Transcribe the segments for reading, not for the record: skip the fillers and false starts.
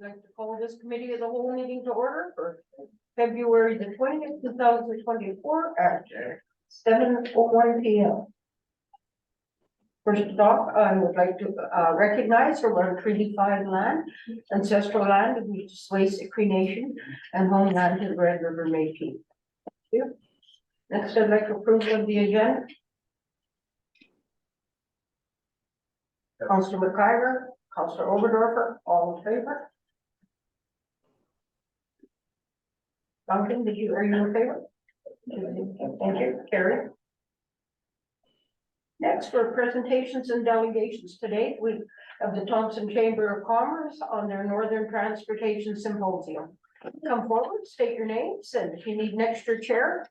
I'd like to call this committee of the whole meeting to order for February the 20th, 2024 at 7:01 p.m. First off, I would like to recognize from our Treaty 5 land, ancestral land of the Swayze Cree Nation and homeland of the Red River Métis. Thank you. Next, I'd like approval of the agenda. Councillor McIver, Councillor Oberdorfer, all in favor? Duncan, are you in favor? Thank you, Carrie. Next, for presentations and delegations today, we have the Thompson Chamber of Commerce on their Northern Transportation Symposium. Come forward, state your names, and if you need an extra chair,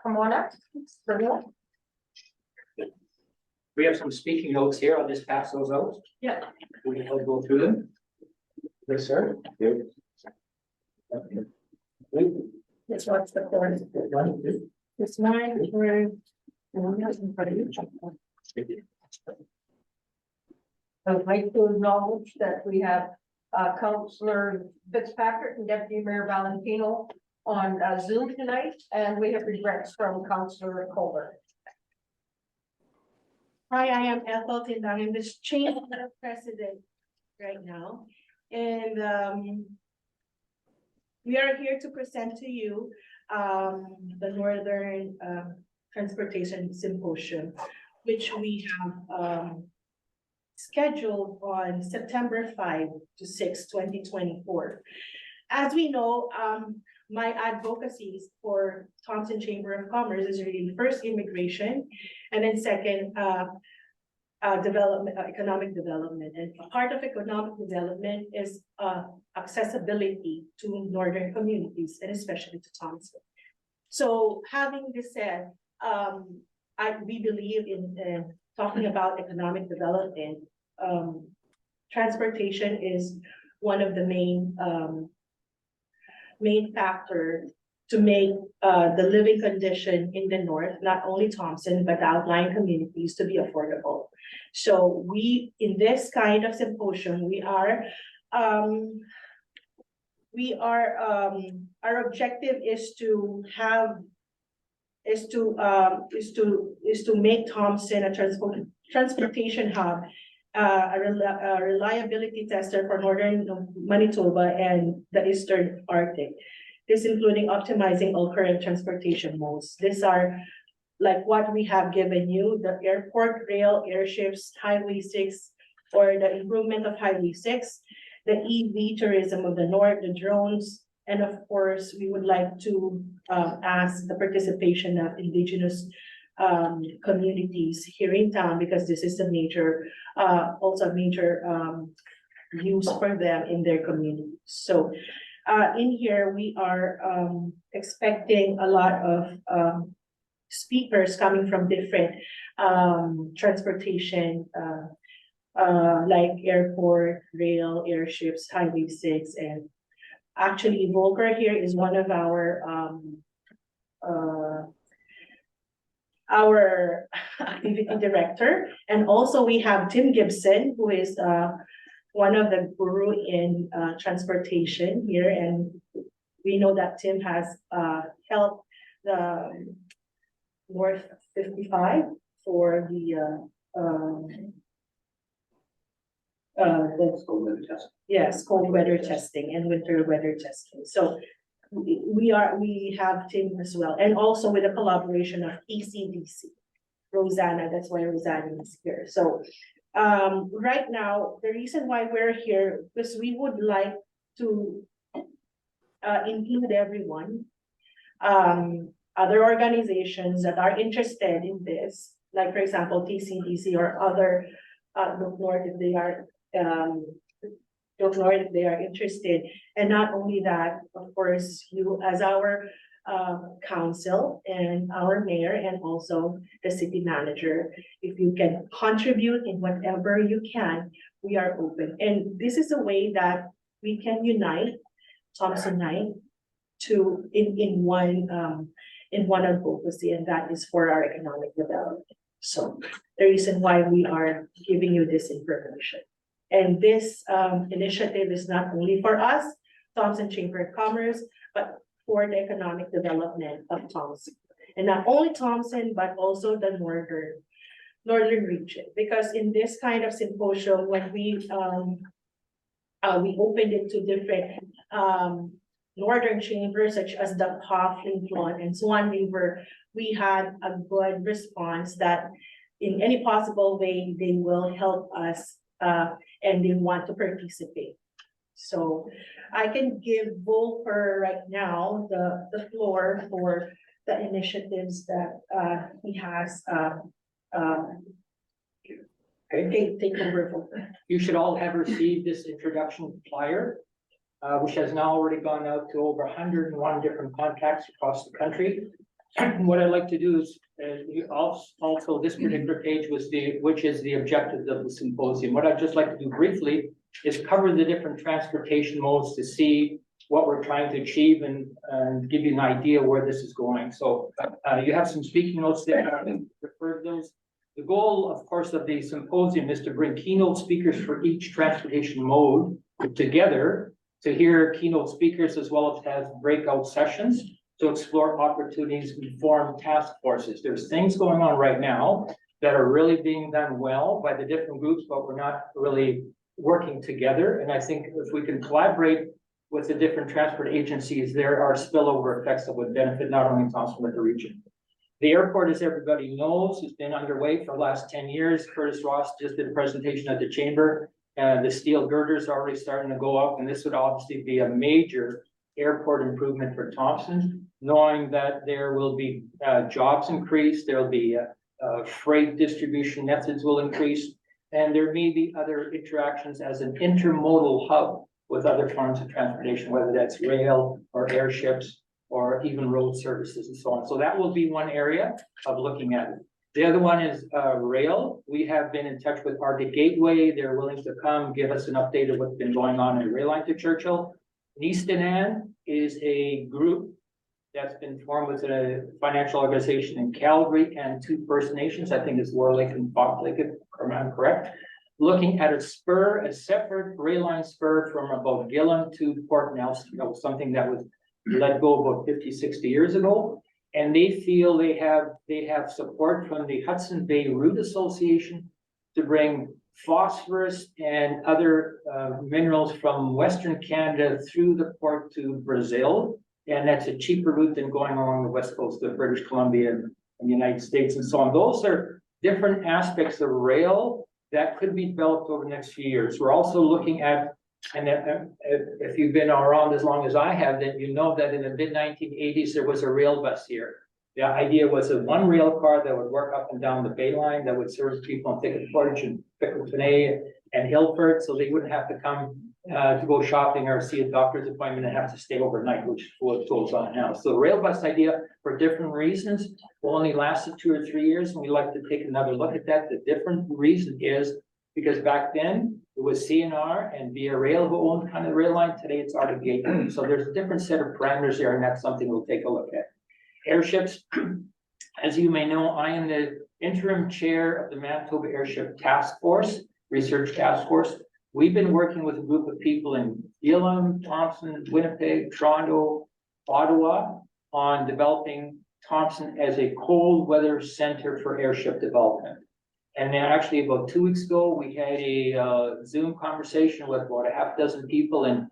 come on up. We have some speaking notes here. I'll just pass those out. Yeah. We can all go through them. Yes, sir. This what's the corner. It's mine for. I would like to acknowledge that we have Councillor Fitzpatrick and Deputy Mayor Valentino on Zoom tonight, and we have regrets from Councillor Colbert. Hi, I am Ethel Tindang. I'm the chamber president right now. And we are here to present to you the Northern Transportation Symposium, which we have scheduled on September 5 to 6, 2024. As we know, my advocacies for Thompson Chamber of Commerce is really first immigration, and then second, development, economic development. And a part of economic development is accessibility to northern communities, and especially to Thompson. So having this said, we believe in talking about economic development. Transportation is one of the main factor to make the living condition in the north, not only Thompson, but outlying communities, to be affordable. So we, in this kind of symposium, our objective is to make Thompson a transportation hub, a reliability tester for northern Manitoba and the eastern Arctic. This including optimizing all current transportation modes. These are like what we have given you: the airport, rail, airships, Highway 6, or the improvement of Highway 6, the EV tourism of the north, the drones, and of course, we would like to ask the participation of Indigenous communities here in town, because this is a major, also major use for them in their communities. So in here, we are expecting a lot of speakers coming from different transportation, like airport, rail, airships, Highway 6, and actually Volker here is one of our activity director. And also we have Tim Gibson, who is one of the guru in transportation here. And we know that Tim has helped the North 55 for the cold weather testing and winter weather testing. So we have Tim as well, and also with a collaboration of ECDC, Rosanna. That's why Rosanna is here. So right now, the reason why we're here is we would like to include everyone, other organizations that are interested in this, like for example TCDC or other North, if they are if they are interested. And not only that, of course, you as our council and our mayor and also the city manager, if you can contribute in whatever you can, we are open. And this is a way that we can unite Thompsonite to in one advocacy, and that is for our economic development. So the reason why we are giving you this information. And this initiative is not only for us, Thompson Chamber of Commerce, but for the economic development of Thompson. And not only Thompson, but also the northern region, because in this kind of symposium, when we opened it to different northern chambers such as the Coughlin, and Swan River, we had a good response that in any possible way, they will help us and they want to participate. So I can give Volker right now the floor for the initiatives that he has. Take over, Volker. You should all have received this introduction flyer, which has now already gone out to over 101 different contacts across the country. What I'd like to do is, also this particular page which is the objective of the symposium. What I'd just like to do briefly is cover the different transportation modes to see what we're trying to achieve and give you an idea where this is going. So you have some speaking notes there. I refer to those. The goal, of course, of the symposium is to bring keynote speakers for each transportation mode together to hear keynote speakers as well as have breakout sessions to explore opportunities and form task forces. There's things going on right now that are really being done well by the different groups, but we're not really working together. And I think if we can collaborate with the different transport agencies, there are spillover effects that would benefit not only Thompson, but the region. The airport, as everybody knows, has been underway for the last 10 years. Curtis Ross just did a presentation at the chamber. The steel girders are already starting to go up, and this would obviously be a major airport improvement for Thompson, knowing that there will be jobs increase, there will be freight distribution methods will increase, and there may be other interactions as an intermodal hub with other forms of transportation, whether that's rail or airships or even road services and so on. So that will be one area of looking at it. The other one is rail. We have been in touch with Arctic Gateway. They're willing to come give us an update of what's been going on in the rail line to Churchill. Nistanan is a group that's been formed with a financial organization in Calgary and 2 First Nations. I think it's War Lake and Fox Lake, if I'm correct. Looking at a separate rail line spur from about Gillam to Port Nelson. That was something that was let go about 50, 60 years ago. And they feel they have support from the Hudson Bay Route Association to bring phosphorus and other minerals from Western Canada through the port to Brazil. And that's a cheaper route than going along the west coast of British Columbia and the United States and so on. Those are different aspects of rail that could be developed over the next few years. We're also looking at, and if you've been around as long as I have, then you know that in the mid-1980s, there was a rail bus here. The idea was a one rail car that would work up and down the Bay Line that would serve people in Thicket Portage and Pickletonay and Hillford, so they wouldn't have to come to go shopping or see a doctor's appointment and have to stay overnight, which is what goes on now. So the rail bus idea, for different reasons, will only lasted 2 or 3 years, and we'd like to take another look at that. The different reason is because back then it was CNR and Via Rail who owned kind of the rail line. Today it's Arctic Gateway. So there's a different set of parameters there, and that's something we'll take a look at. Airships, as you may know, I am the interim chair of the Manitoba Airship Task Force, Research Task Force. We've been working with a group of people in Gillam, Thompson, Winnipeg, Toronto, Ottawa on developing Thompson as a cold weather center for airship development. And then actually about 2 weeks ago, we had a Zoom conversation with about a half dozen people in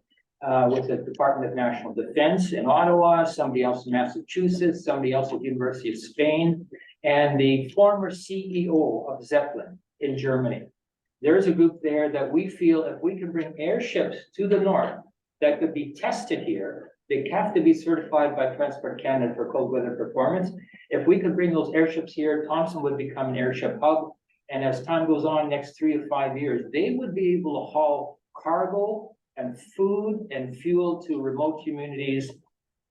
with the Department of National Defense in Ottawa, somebody else in Massachusetts, somebody else at the University of Spain, and the former CEO of Zeppelin in Germany. There's a group there that we feel if we can bring airships to the north that could be tested here, they have to be certified by Transport Canada for cold weather performance. If we could bring those airships here, Thompson would become an airship hub. And as time goes on, next 3 to 5 years, they would be able to haul cargo and food and fuel to remote communities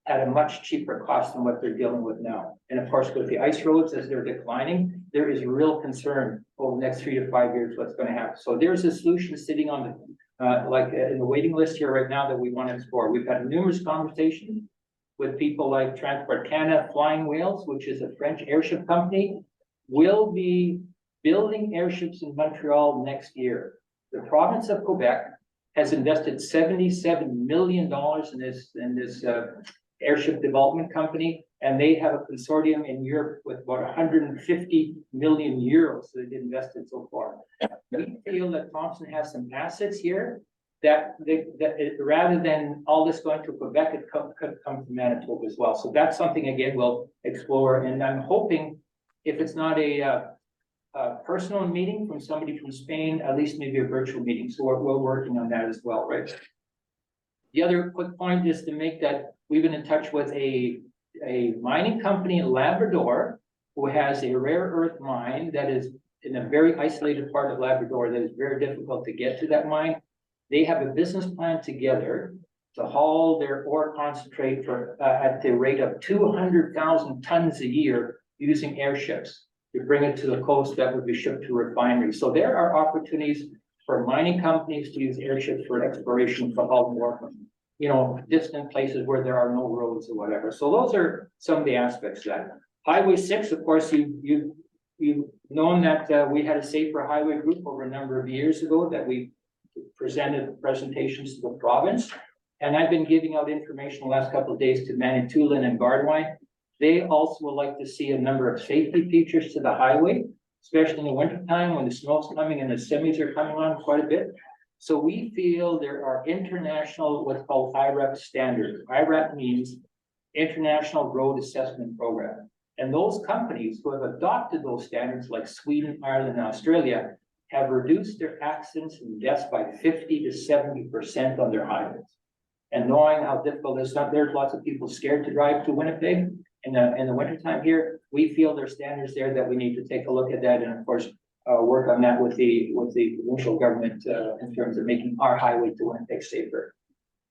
at a much cheaper cost than what they're dealing with now. And of course, with the ice roads as they're declining, there is real concern over the next 3 to 5 years what's going to happen. So there's a solution sitting on the in the waiting list here right now that we want to explore. We've had numerous conversations with people like Transport Canada. Flying Whales, which is a French airship company, will be building airships in Montreal next year. the province of Quebec has invested $77 million in this airship development company, and they have a consortium in Europe with about 150 million euros that they've invested so far. We feel that Thompson has some assets here that rather than all this going to Quebec, it could come to Manitoba as well. So that's something, again, we'll explore, and I'm hoping if it's not a personal meeting from somebody from Spain, at least maybe a virtual meeting. So we're working on that as well, right? The other quick point is to make that we've been in touch with a mining company in Labrador who has a rare earth mine that is in a very isolated part of Labrador that is very difficult to get to that mine. They have a business plan together to haul their ore concentrate for at the rate of 200,000 tons a year using airships to bring it to the coast that would be shipped to refineries. So there are opportunities for mining companies to use airships for exploration for haul more from, you know, distant places where there are no roads or whatever. So those are some of the aspects of that. Highway 6, of course, you've known that we had a safer highway group over a number of years ago that we presented presentations to the province. And I've been giving out information the last couple of days to Manitoulin and Gardewine. They also would like to see a number of safety features to the highway, especially in the wintertime when the snow's coming and the semis are coming on quite a bit. So we feel there are international, what's called IRAP standards. IRAP means International Road Assessment Program. And those companies who have adopted those standards, like Sweden, Ireland, and Australia, have reduced their accidents and deaths by 50 to 70% on their highways. And knowing how difficult it's not, there's lots of people scared to drive to Winnipeg in the wintertime here. We feel there's standards there that we need to take a look at that, and of course, work on that with the provincial government in terms of making our highway to Winnipeg safer.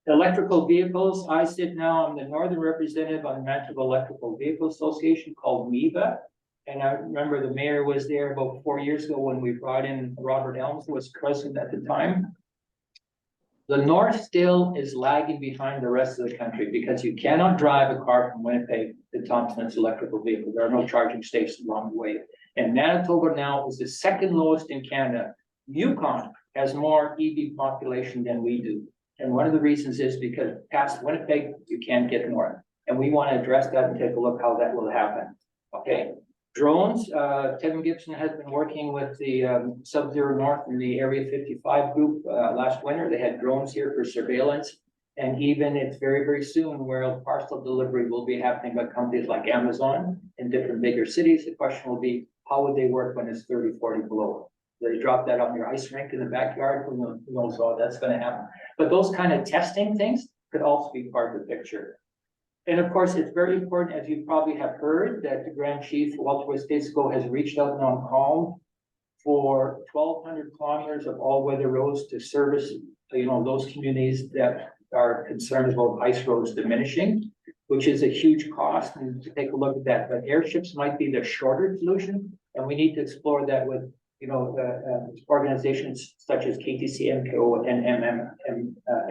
Electrical vehicles, I sit now, I'm the northern representative on the Manitoba Electrical Vehicle Association called MEVA. And I remember the mayor was there about 4 years ago when we brought in Robert Elms, who was president at the time. The north still is lagging behind the rest of the country because you cannot drive a car from Winnipeg to Thompson's electrical vehicle. There are no charging stations along the way. And Manitoba now is the second lowest in Canada. Yukon has more EV population than we do. And one of the reasons is because past Winnipeg, you can't get north. And we want to address that and take a look how that will happen. Okay. Drones, Kevin Gibson has been working with the Sub-Zero North in the Area 55 group last winter. They had drones here for surveillance. And even it's very, very soon where parcel delivery will be happening by companies like Amazon in different bigger cities. The question will be, how would they work when it's 30, 40 below? They drop that on your ice rink in the backyard, who knows how that's going to happen. But those kind of testing things could also be part of the picture. And of course, it's very important, as you probably have heard, that the Grand Chief, Walter Westesco, has reached out and on call for 1,200 kilometers of all-weather roads to service, you know, those communities that are concerned about ice roads diminishing, which is a huge cost, and to take a look at that. But airships might be the shorter solution, and we need to explore that with, you know, organizations such as KTC, MKO, and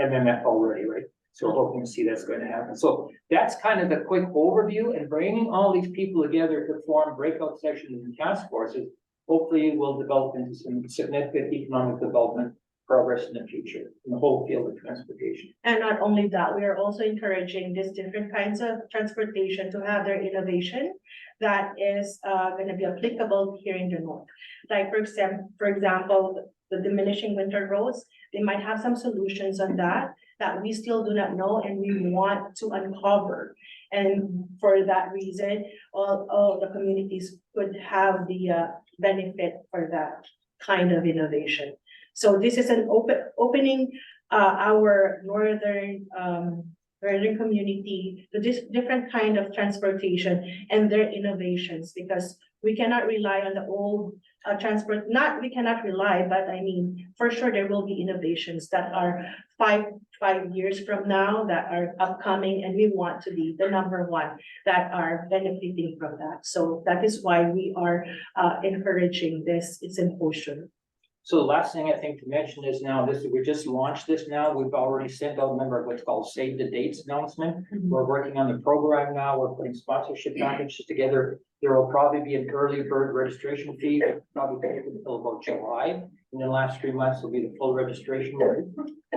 MMF already, right? So we're hoping to see that's going to happen. So that's kind of the quick overview, and bringing all these people together to form breakout sessions and task forces, hopefully will develop into some significant economic development progress in the future in the whole field of transportation. And not only that, we are also encouraging these different kinds of transportation to have their innovation that is going to be applicable here in the north. Like for example, the diminishing winter roads, they might have some solutions on that we still do not know and we want to uncover. And for that reason, all the communities could have the benefit for that kind of innovation. So this is an opening our northern community to this different kind of transportation and their innovations, because we cannot rely on the old transport. We cannot rely, but I mean, for sure there will be innovations that are five years from now that are upcoming, and we want to be the number one that are benefiting from that. So that is why we are encouraging this symposium. So the last thing I think to mention is now we just launched this now. We've already sent out a number of what's called save the dates announcement. We're working on the program now. We're putting sponsorship packages together. There will probably be an early bird registration fee, probably take until about July. In the last 3 months will be the full registration rate.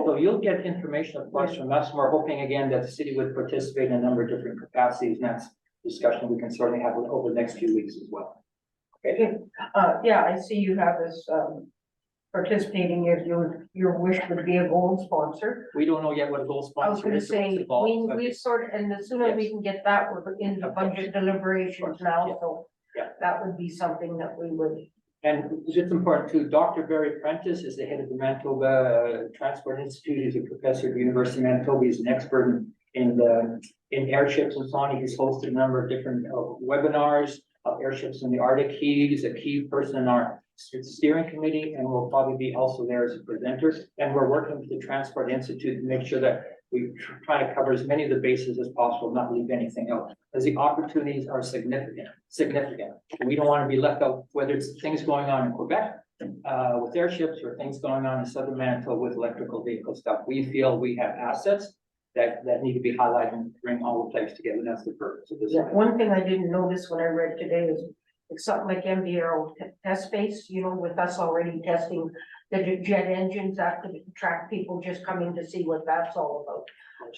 So you'll get information, of course, from us. We're hoping again that the city would participate in a number of different capacities, and that's discussion we can certainly have over the next few weeks as well. Okay, yeah, I see you have this, participating if your wish would be a gold sponsor. We don't know yet what a gold I was sponsor gonna is. or what's say, involved, but we sort of, and the sooner we can get that, we're in the Of course. budget deliberations now, Yeah. so. Yeah. That would be something that we would, And it's important too, Dr. Barry Prentice is the head of the Manitoba Transport Institute. He's a professor at the University of Manitoba. He's an expert in airships and so on. He's hosted a number of different webinars of airships in the Arctic. He's a key person in our steering committee and will probably be also there as a presenter. And we're working with the Transport Institute to make sure that we try to cover as many of the bases as possible, not leave anything out, as the opportunities are significant. We don't want to be left out, whether it's things going on in Quebec with airships or things going on in southern Manitoba with electrical vehicle stuff. We feel we have assets that need to be highlighted and bring all the players together. And that's the purpose of this. yeah, one thing I didn't notice when I read today is it's something like MDRO test space, you know, with us already testing the jet engines, that could attract people just coming to see what that's all about.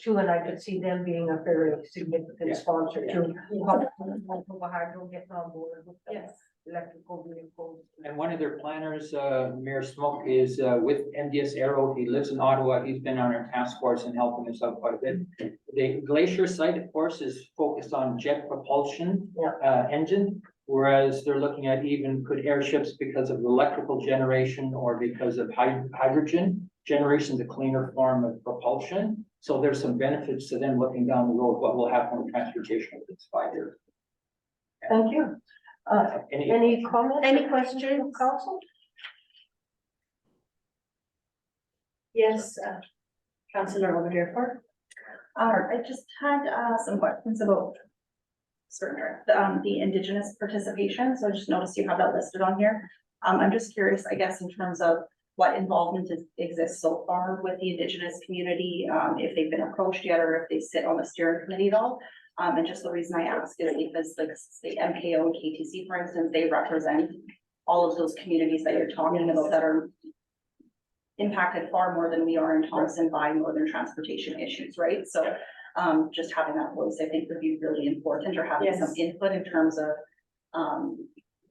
Too, and I could see them being a very significant Yeah. sponsor too. Hydro getting on board with the Yes. electrical vehicles. And one of their planners, Mayor Smoke, is with MDS Aero. He lives in Ottawa. He's been on our task force and helping us out quite a bit. The Glacier site, of course, is focused on jet propulsion engine. Whereas they're looking at even could airships, because of electrical generation or because of hydrogen generation, is a cleaner form of propulsion. So there's some benefits to them looking down the road, what will happen with transportation over this 5 years. Thank you. Any comments? Any or questions? from Council? Yes, Councillor over here for. I just had some questions about the Indigenous participation, so I just noticed you have that listed on here. I'm just curious, I guess, in terms of what involvement exists so far with the Indigenous community, if they've been approached yet, or if they sit on the steering committee at all. And just the reason I ask is because, like, the MKO and KTC, for instance, they represent all of those communities that you're talking about that are impacted far more than we are in Thompson by northern transportation issues, right? So just having that voice, I think, would be really important, or having some input in terms of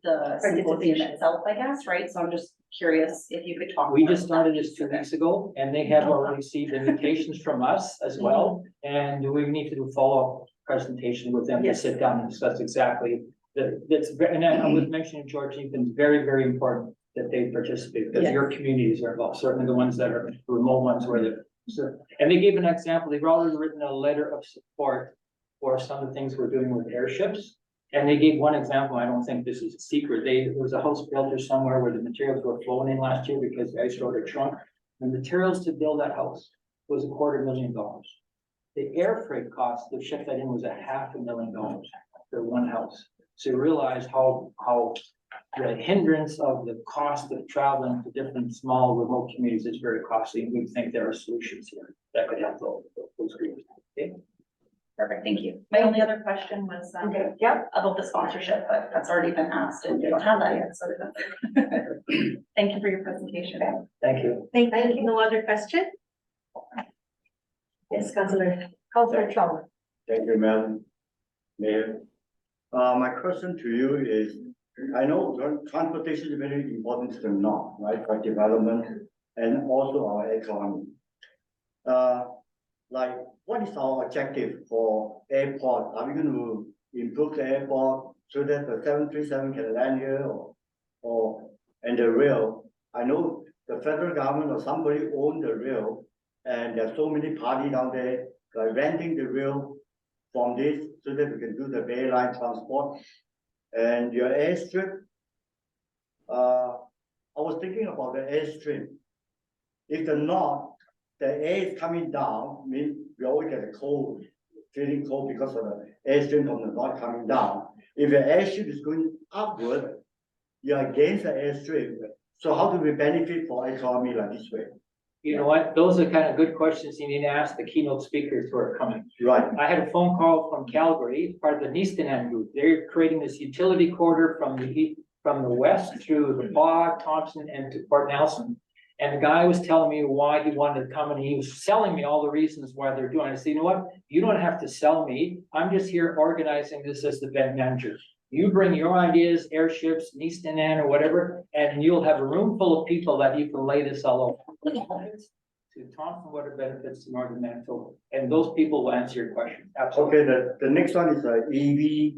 the symposium itself, I guess, right? So I'm just curious if you could talk. We just started this 2 weeks ago, and they have already received invitations from us as well. And we need to do follow-up presentation with them to sit down and discuss exactly and I was mentioning, George, you've been very, very important that they participate, because your communities are involved, certainly the ones that are remote ones where they're. So, and they gave an example. They've already written a letter of support for some of the things we're doing with airships. And they gave one example. I don't think this is a secret. There was a house builder somewhere where the materials were flown in last year because the ice road had shrunk. The materials to build that house was $250,000. The air freight cost to ship that in was $500,000 for one house. So you realize how the hindrance of the cost of traveling to different small remote communities is very costly. And we think there are solutions here that could help those groups. Okay. Perfect, thank you. My only other question was about the sponsorship, but that's already been asked, and you don't have that yet, so thank you for your presentation. Thank you. Thank you. No other question? Yes, Councillor. Councillor Chung. Thank you, Madam Mayor. My question to you is, I know transportation is very important to the north, right, for development and also our economy. Like, what is our objective for airport? Are we going to improve the airport so that the 737 can land here, and the rail? I know the federal government or somebody own the rail, and there's so many parties down there like renting the rail from this so that we can do the bay line transport. And your airstrip, I was thinking about the airstrip. If the north, the air is coming down, means we always get a cold, feeling cold because of the airstream from the north coming down. If the airstrip is going upward, you're against the airstream. So how do we benefit for economy like this way? You know what? Those are kind of good questions you need to ask the keynote speakers who are coming. Right, I had a phone call from Calgary, part of the Neestonan group. They're creating this utility corridor from the west through the Bog, Thompson, and to Port Nelson. And the guy was telling me why he wanted to come, and he was selling me all the reasons why they're doing it. I said, you know what? You don't have to sell me. I'm just here organizing this as the event manager. You bring your ideas, airships, Neestonan or whatever, and you'll have a room full of people that you can lay this all over. To Thompson, what are benefits to Northern Manitoba? And those people will answer your question. Absolutely. okay, the next one is EV,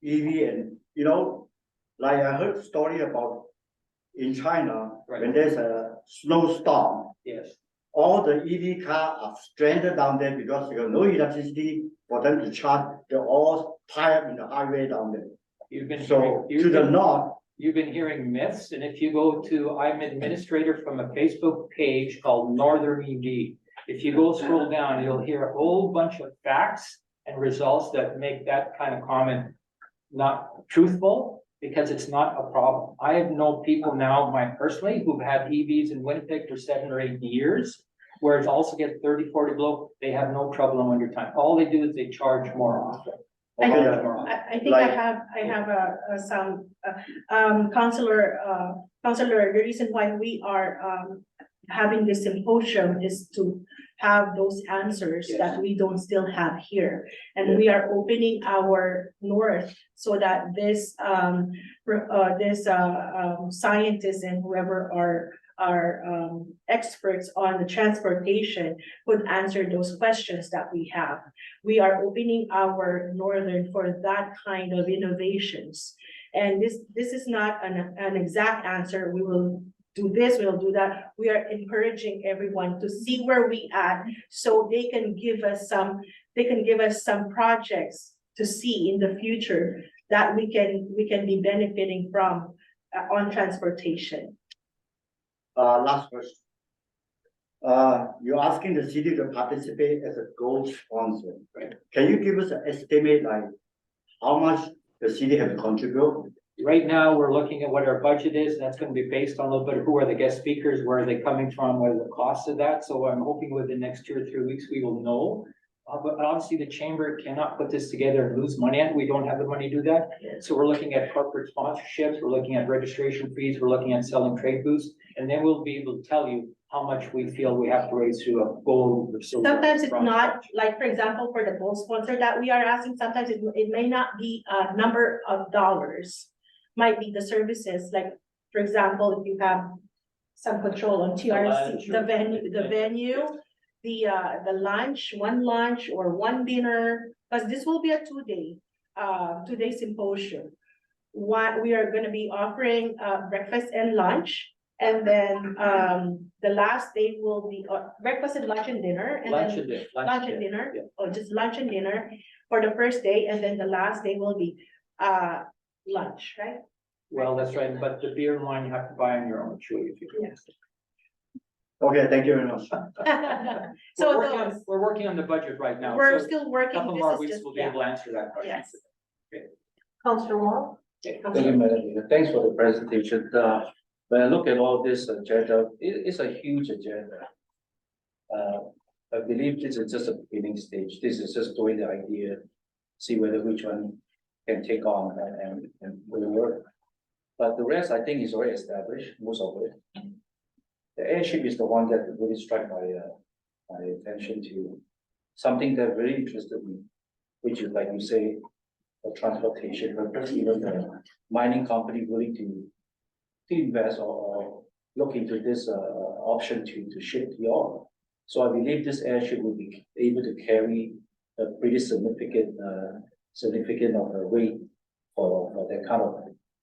EV and, you know, like I heard a story about in China, when Right. there's a snowstorm, Yes. all the EV cars are stranded down there because they have no electricity for them to charge. They're all tied up in the highway down there. You've been So hearing, to the north, you've been hearing myths, and if you go to, I'm administrator from a Facebook page called Northern EV. If you go scroll down, you'll hear a whole bunch of facts and results that make that kind of comment not truthful, because it's not a problem. I have known people now, personally, who've had EVs in Winnipeg for 7 or 8 years, where it's also get 30, 40 below, they have no trouble in wintertime. All they do is they charge more often. They I- charge more often. I think I Like- have some, counselor, the reason why we are, having this symposium is to have those answers that we don't still have here. And we are opening our north so that this, scientists and whoever are experts on the transportation would answer those questions that we have. We are opening our northern for that kind of innovations. And this is not an exact answer. We will do this, we'll do that. We are encouraging everyone to see where we at, so they can give us some projects to see in the future that we can be benefiting from on transportation. last question. You're asking the city to participate as a gold sponsor. Right. Can you give us an estimate, like how much the city has contributed? Right now, we're looking at what our budget is. That's gonna be based on a little bit of who are the guest speakers, where are they coming from, what are the costs of that. So I'm hoping within the next 2 or 3 weeks, we will know. But obviously, the chamber cannot put this together and lose money on it. We don't have the money to do that. So we're looking at corporate sponsorships, we're looking at registration fees, we're looking at selling trade booths, and then we'll be able to tell you how much we feel we have to raise through a gold or silver. Sometimes it's bronze not, sponsorship. like, for example, for the gold sponsor that we are asking, sometimes it may not be a number of dollars. Might be the services, like, for example, if you have some control on TRC, the venue, the lunch, one lunch or one dinner, because this will be a 2-day symposium. We are gonna be offering, breakfast and lunch, and then, the last day will be, breakfast and lunch and dinner, and Lunch then and dinner. lunch and dinner, Yeah. or just lunch and dinner for the first day, and then the last day will be, lunch, right? Well, that's right, but the beer and wine you have to buy on your own, sure. If you Yes. Okay, thank you very much. So We're working on the budget right now. we're so still a working. couple This more is weeks, just- we'll be able to answer that question. Yes. Councillor Wong? Okay. Thank you, Madam Leader. Thanks for the presentation. When I look at all this agenda, it's a huge agenda. I believe this is just a beginning stage. This is just doing the idea, see whether which one can take on and will work. But the rest, I think, is already established, most of it. The airship is the one that really struck my attention to something that really interested me, which is, like you say, the transportation purpose, even the mining company willing to invest or look into this option to ship the ore. So I believe this airship will be able to carry a pretty significant of a weight for that kind of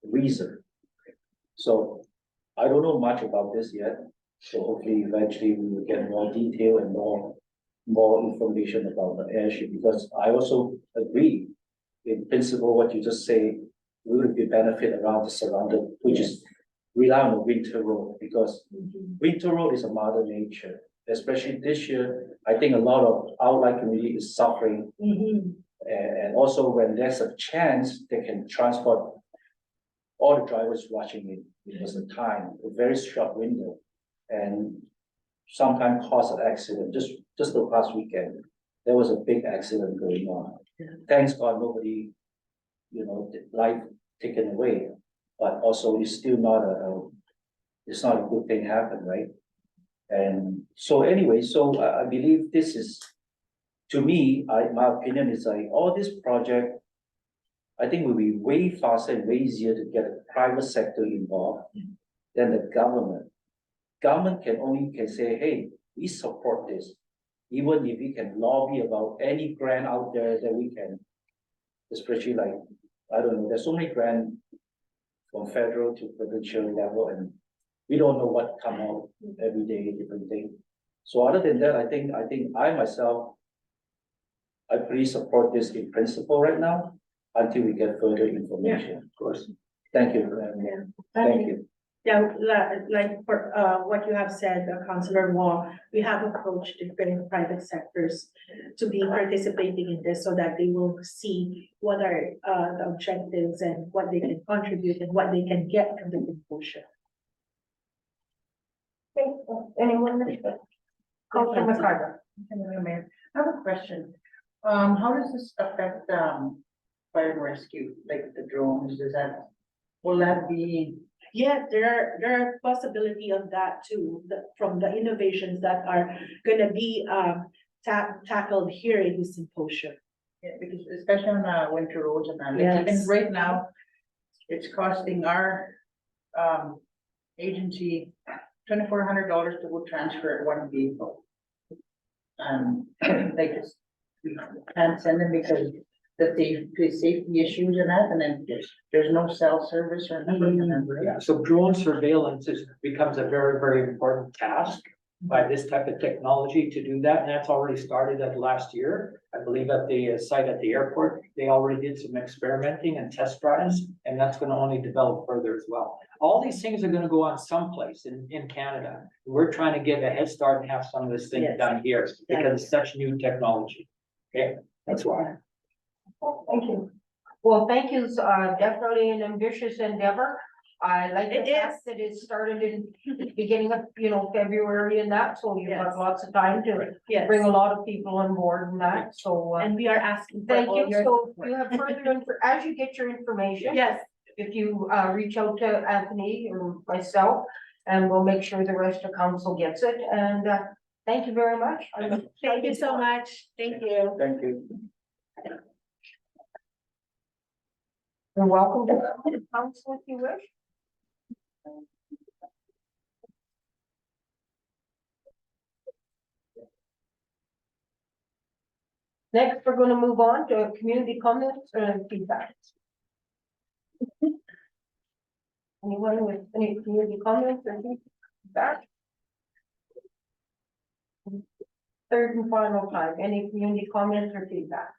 reason. So I don't know much about this yet. So hopefully eventually we will get more detail and more information about the airship, because I also agree in principle what you just say will be benefit around the surrounding, which is rely on the winter road, because winter road is a mother nature. Especially this year, I think a lot of outlying community is suffering. Mhm. And also when there's a chance, they can transport all the drivers rushing in because of time, a very short window. And sometimes cause an accident, just the past weekend, there was a big accident going on. Thanks God, nobody, life taken away, but also it's still not it's not a good thing happen, right? And so anyway, so I believe this is, to me, my opinion is like, all this project, I think will be way faster and way easier to get the private sector involved than the government. Government can say, hey, we support this. Even if we can lobby about any grant out there that we can, especially like, I don't know, there's so many grants from federal to provincial level, and we don't know what come out every day, different thing. So other than that, I think I myself, I pretty support this in principle right now until we get further information. Of course. Thank you. Thank you. Yeah, like for what you have said, Councillor Wong, we have approached different private sectors to be participating in this so that they will see what are the objectives and what they can contribute and what they can get from the promotion. Okay, anyone? Councilor McCarter. Mayor, I have a question. How does this affect, fire and rescue, like the drones, will that be? Yeah, there are possibility of that too, from the innovations that are gonna be tackled here in this symposium. Yeah, because especially on winter roads and that, like, Yes. even right now, it's costing our agency $2,400 to go transfer one vehicle. They just, we can't send them because the safety issues and that, and then there's no cell service or nothing. And then, Yeah, so drone surveillance becomes a very, very important task by this type of technology to do that, and that's already started at last year. I believe at the site at the airport, they already did some experimenting and test drives, and that's gonna only develop further as well. All these things are gonna go on someplace in Canada. We're trying to get a head start and have some of this thing Yes. done here because it's such new technology. Okay, that's why. Thank you. Well, thank you, definitely an ambitious endeavor. I like the It fact that it started in the beginning of, February and that, so you've got lots of time to Yes, bring a lot of people on board and that, so. and we are asking for Thank all you, your so support. you have further, as you get your information. Yes, If you reach out to Anthony or myself, and we'll make sure the rest of council gets it, and thank you very much. thank you so much, thank you. Thank you. You're welcome to come to council if you wish. Next, we're gonna move on to community comments and feedback. Anyone with any community comments or feedback? Third and final time, any community comments or feedback?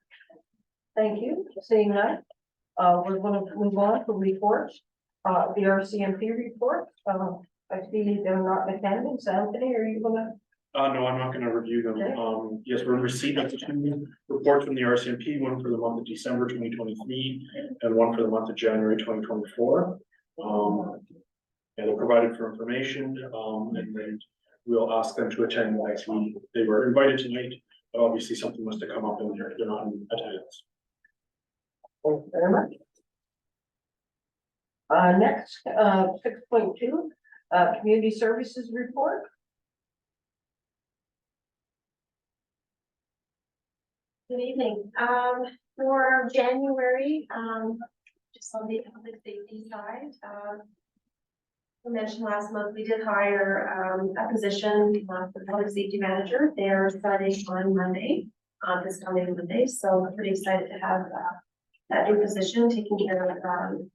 Thank you, seeing none. We're gonna move on to reports, the RCMP report, I see they're not in attendance. Anthony, are you gonna? No, I'm not gonna review them. Yes, we're in receipt of 2 reports from the RCMP, one for the month of December 2023 and one for the month of January 2024. And they're provided for information, and then we'll ask them to attend next week. They were invited tonight, but obviously something must have come up and they're not in attendance. Thank you very much. Next, 6.2, community services report. Good evening. For January, just on the public safety side, I mentioned last month, we did hire a position for the public safety manager. They're starting on Monday, this coming Monday. So we're pretty excited to have that new position taking care of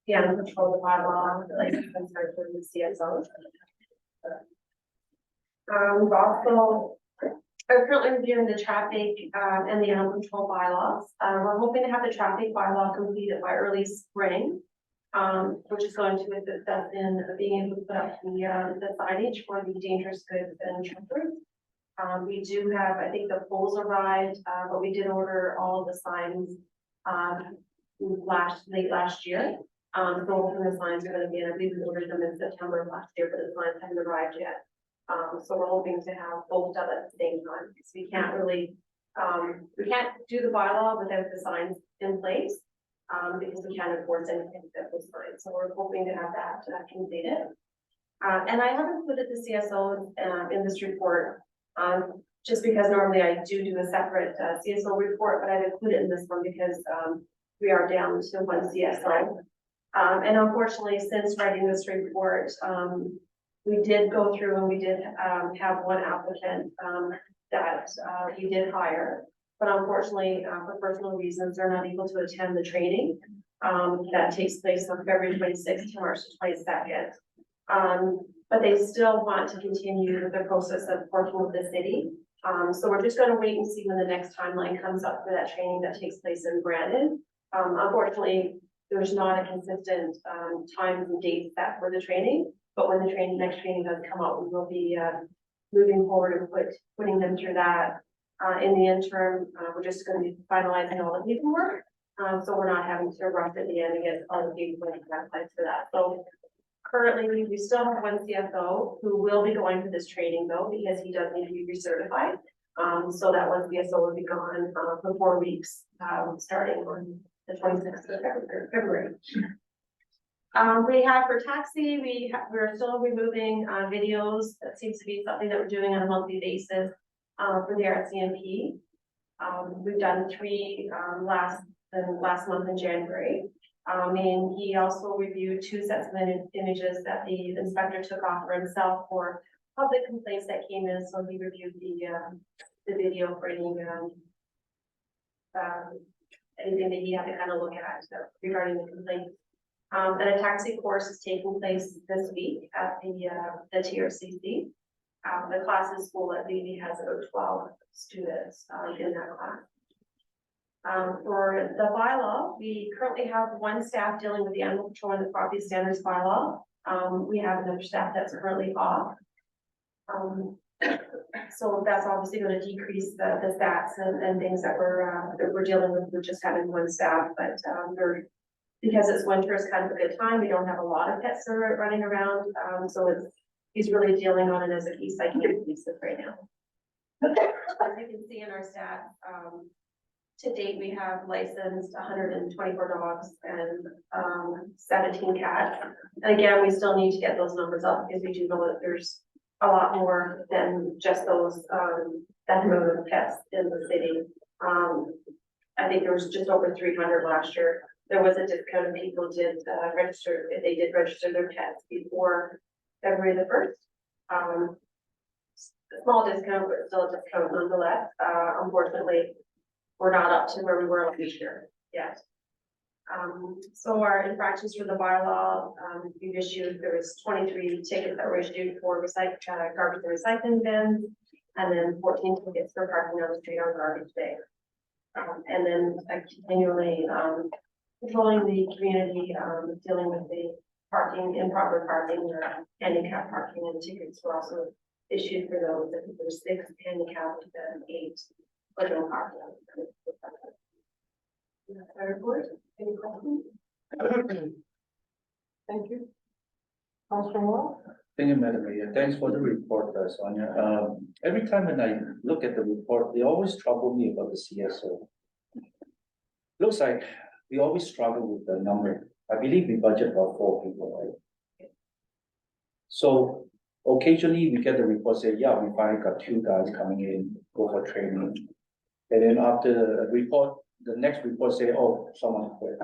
the animal control, the bylaw, the license and search for the CSOs. We've also are currently reviewing the traffic and the animal control bylaws. We're hoping to have the traffic bylaw completed by early spring, which is going to assist us in being able to put up the signage for the dangerous goods and truckers. We do have, I think the poles arrived, but we did order all of the signs late last year. So hopefully the signs are going to be in, I believe we ordered them in September of last year, but the signs haven't arrived yet. So we're hoping to have both done at the same time, because we can't really, we can't do the bylaw without the signs in place. Because we can't enforce anything that was signed, so we're hoping to have that completed. And I haven't included the CSO in this report, just because normally I do a separate CSO report, but I've included in this one because we are down to one CSO. And unfortunately, since writing this report, we did go through and we did have one applicant that we did hire. But unfortunately, for personal reasons, they're not able to attend the training that takes place on February 26th to March 22nd. But they still want to continue with the process of working with the city. So we're just going to wait and see when the next timeline comes up for that training that takes place in Brandon. Unfortunately, there's not a consistent times and dates set for the training. But when the next training does come out, we will be moving forward and putting them through that. In the interim, we're just going to be finalizing all the paperwork. So we're not having to rush at the end and get all the paperwork for that. So currently, we still have one CFO who will be going for this training though, because he does need to be recertified. So that one CSO will be gone for 4 weeks, starting on the 26th of February. We have for taxi, we're still removing videos. That seems to be something that we're doing on a monthly basis. For the RCMP. We've done 3 last month in January. And he also reviewed 2 sets of images that the inspector took off for himself for public complaints that came in. So he reviewed the video for anything that he had to kind of look at regarding the complaint. And a taxi course is taking place this week at the TRCC. The class is full at BB has about 12 students in that class. For the bylaw, we currently have 1 staff dealing with the animal control and the property standards bylaw. We have another staff that's currently off. So that's obviously going to decrease the stats and things that we're dealing with just having 1 staff, but because it's winter, it's kind of a good time. We don't have a lot of pets that are running around, so he's really dealing on it as a case by case basis right now. As you can see in our stats, to date, we have licensed 124 dogs and 17 cats. And again, we still need to get those numbers up because we do know that there's a lot more than just those that number of pets in the city. I think there was just over 300 last year. There was a discount and people did register, if they did register their pets before February the 1st. Small discount, but still a discount nonetheless. Unfortunately, we're not up to where we were last year yet. So our infractions for the bylaw, we've issued, there was 23 tickets that were issued for garbage and recycling bins, and then 14 tickets for parking on the street on garbage day. And then continually controlling the community, dealing with the parking, improper parking, or handicap parking, and tickets were also issued for those. I think there's 6 handicapped and 8 for no parking. Any questions? Thank you. Councilor Moore? Thank you, Madam Mayor. Thanks for the report, Sonia. Every time when I look at the report, they always trouble me about the CSO. Looks like we always struggle with the number. I believe we budget about 4 people, right? So occasionally we get the report say, yeah, we finally got 2 guys coming in, go for training. And then after the report, the next report say, oh, someone quit.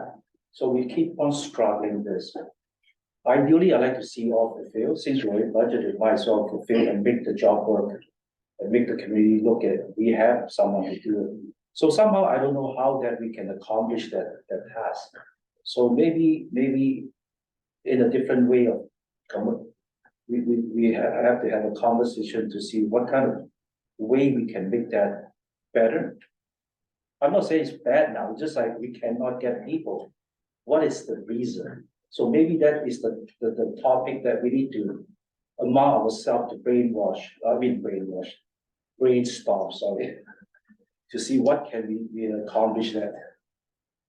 So we keep on struggling this. Ideally, I like to see all fulfilled. Since we're budgeted, might as well fulfill and make the job work and make the community look at, we have someone to do it. So somehow I don't know how that we can accomplish that task. So maybe in a different way of we have to have a conversation to see what kind of way we can make that better. I'm not saying it's bad now, it's just like we cannot get people. What is the reason? So maybe that is the topic that we need to among ourselves to brainstorm, sorry, to see what can we accomplish that.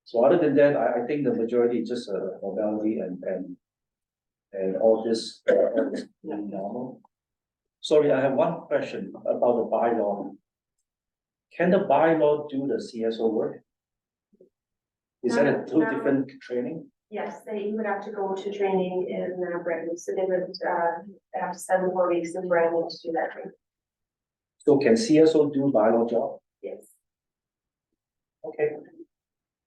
So other than that, I think the majority is just a formality and all this is normal. Sorry, I have one question about the bylaw. Can the bylaw do the CSO work? Is that a two No. different training? Yes, you would have to go to training in Brandon, so they would have to spend 4 weeks in Brandon to do that training. So can CSO do bylaw job? Yes. Okay.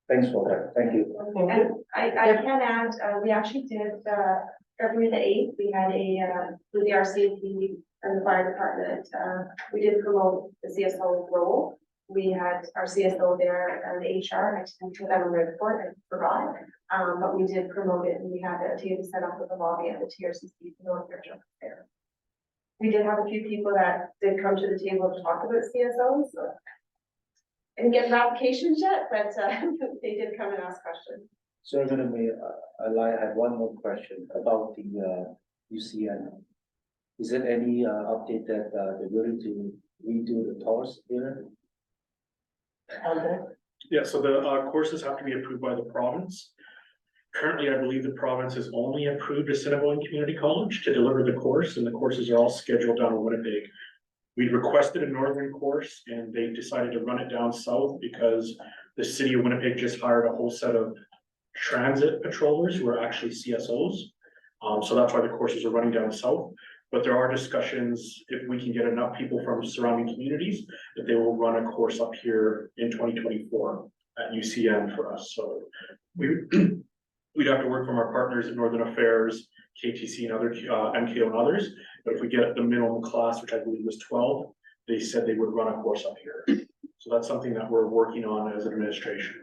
Thanks for that. Thank you. And I can add, we actually did, February the 8th, we had with the RCMP and the fire department, we did promote the CSO role. We had our CSO there and the HR, I didn't put that on the report, I forgot. But we did promote it and we had a table set up with the lobby and the TRCC to know if their job there. We did have a few people that did come to the table to talk about CSOs, so. I didn't get applications yet, but they did come and ask questions. So I'm gonna be, I have one more question about the UCN. Is there any update that they're willing to redo the TORS here? Yeah, so the courses have to be approved by the province. Currently, I believe the province has only approved Assiniboine Community College to deliver the course, and the courses are all scheduled down in Winnipeg. We requested a northern course and they decided to run it down south because the city of Winnipeg just hired a whole set of transit patrollers who are actually CSOs. So that's why the courses are running down south. But there are discussions, if we can get enough people from surrounding communities, that they will run a course up here in 2024 at UCN for us. So we'd have to work from our partners at Northern Affairs, KTC and other, MKO and others. But if we get the minimum class, which I believe was 12, they said they would run a course up here. So that's something that we're working on as an administration.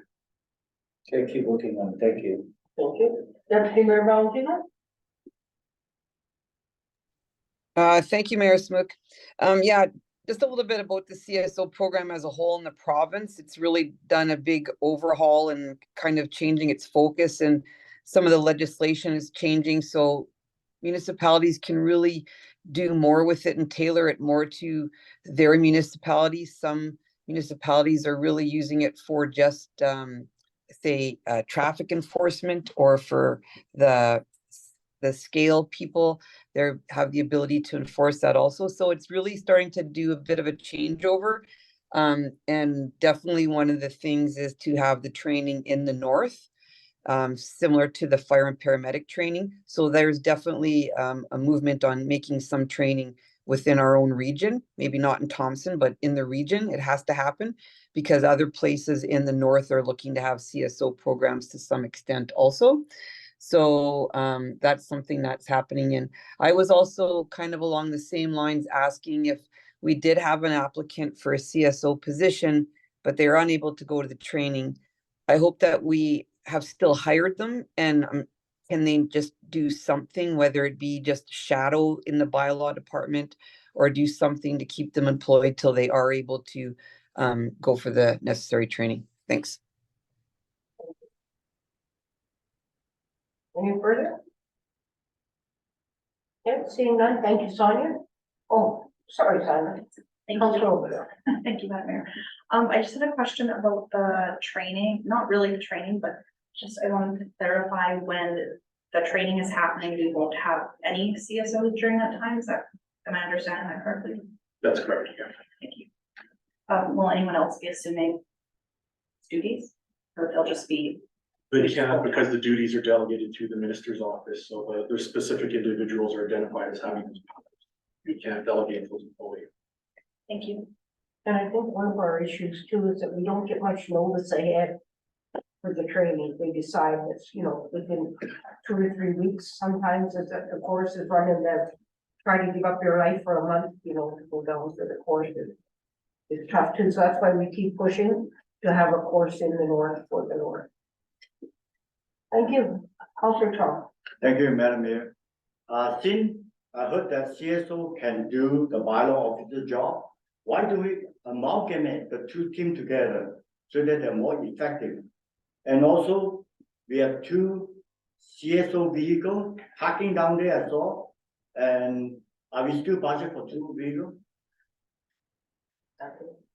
Okay, keep working on it. Thank you. Thank you. Deputy Mayor Valentino? Thank you, Mayor Smook. Yeah, just a little bit about the CSO program as a whole in the province. It's really done a big overhaul and kind of changing its focus, and some of the legislation is changing. So municipalities can really do more with it and tailor it more to their municipalities. Some municipalities are really using it for just, say, traffic enforcement, or for the scale people. They have the ability to enforce that also. So it's really starting to do a bit of a changeover. And definitely one of the things is to have the training in the north, similar to the fire and paramedic training. So there's definitely a movement on making some training within our own region, maybe not in Thompson, but in the region. It has to happen because other places in the north are looking to have CSO programs to some extent also. So that's something that's happening. And I was also kind of along the same lines asking if we did have an applicant for a CSO position, but they're unable to go to the training. I hope that we have still hired them, and can they just do something, whether it be just shadow in the bylaw department or do something to keep them employed till they are able to go for the necessary training. Thanks. Any further? Yep, seeing none, thank you, Sonia. Oh, sorry, Sonia. Thank Councilor you. over there. Thank you, Madam Mayor. I just had a question about the training, not really the training, but just I wanted to clarify when the training is happening, we won't have any CSOs during that time. Is that, am I understanding that correctly? That's correct, yeah. Thank you. Will anyone else be assuming duties, or they'll just be? They can't, because the duties are delegated to the minister's office, so their specific individuals are identified as having those powers. You can't delegate those fully. Thank you. And I think one of our issues too is that we don't get much notice ahead for the training. They decide it's, within 2 or 3 weeks, sometimes as the course is running, they're trying to give up your life for a month, to go down for the course. It's tough too, so that's why we keep pushing to have a course in the north for the north. Thank you. Councilor Tom. Thank you, Madam Mayor. Since I heard that CSO can do the bylaw officer job, why do we amalgamate the two teams together so that they're more effective? And also, we have 2 CSO vehicles parking down there as well. And are we still budget for 2 vehicles?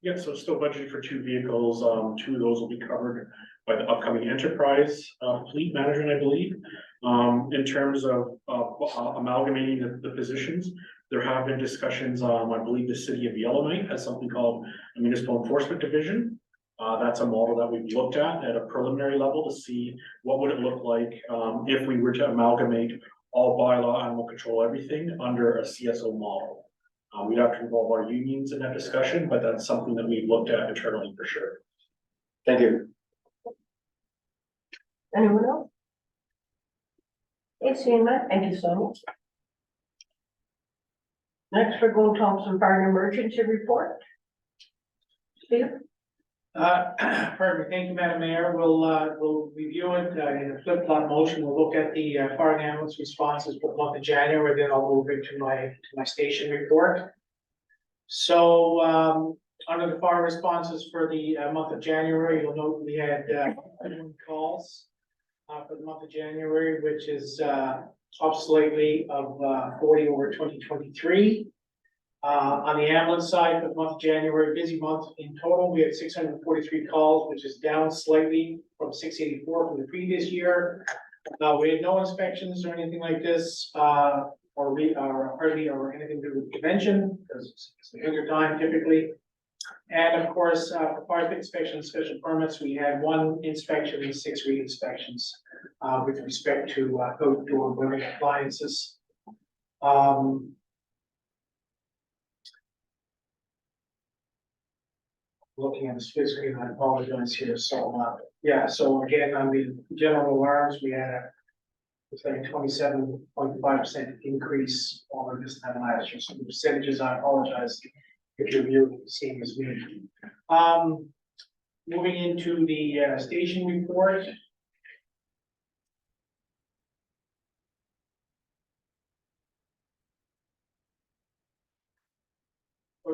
Yeah, so still budgeted for 2 vehicles. 2 of those will be covered by the upcoming enterprise fleet management, I believe. In terms of amalgamating the positions, there have been discussions, I believe the city of Yellowknife has something called a municipal enforcement division. That's a model that we've looked at a preliminary level to see what would it look like, if we were to amalgamate all bylaw, animal control, everything under a CSO model. We'd have to involve our unions in that discussion, but that's something that we've looked at internally for sure. Thank you. Anyone else? Okay, seeing that, thank you so much. Next, we're going Thompson Fire and Emergency Report. Steve? Pardon me, thank you, Madam Mayor. We'll review it in a flip-flop motion. We'll look at the fire and ambulance responses for the month of January, then I'll move into my station report. So, under the fire responses for the month of January, you'll note we had 21 calls for the month of January, which is up slightly of 40 over 2023. On the ambulance side, for the month of January, busy month in total, we had 643 calls, which is down slightly from 684 from the previous year. We had no inspections or anything like this, or anything to do with prevention, because it's the winter time typically. And of course, for fire pit inspection special permits, we had 1 inspection and 6 re-inspections with respect to outdoor building appliances. Looking at the split screen, I apologize here. So, yeah, so again, on the general alarms, we had it's like a 27.5% increase over this time last year. So the percentages, I apologize if you're viewing the same as me. Moving into the station report.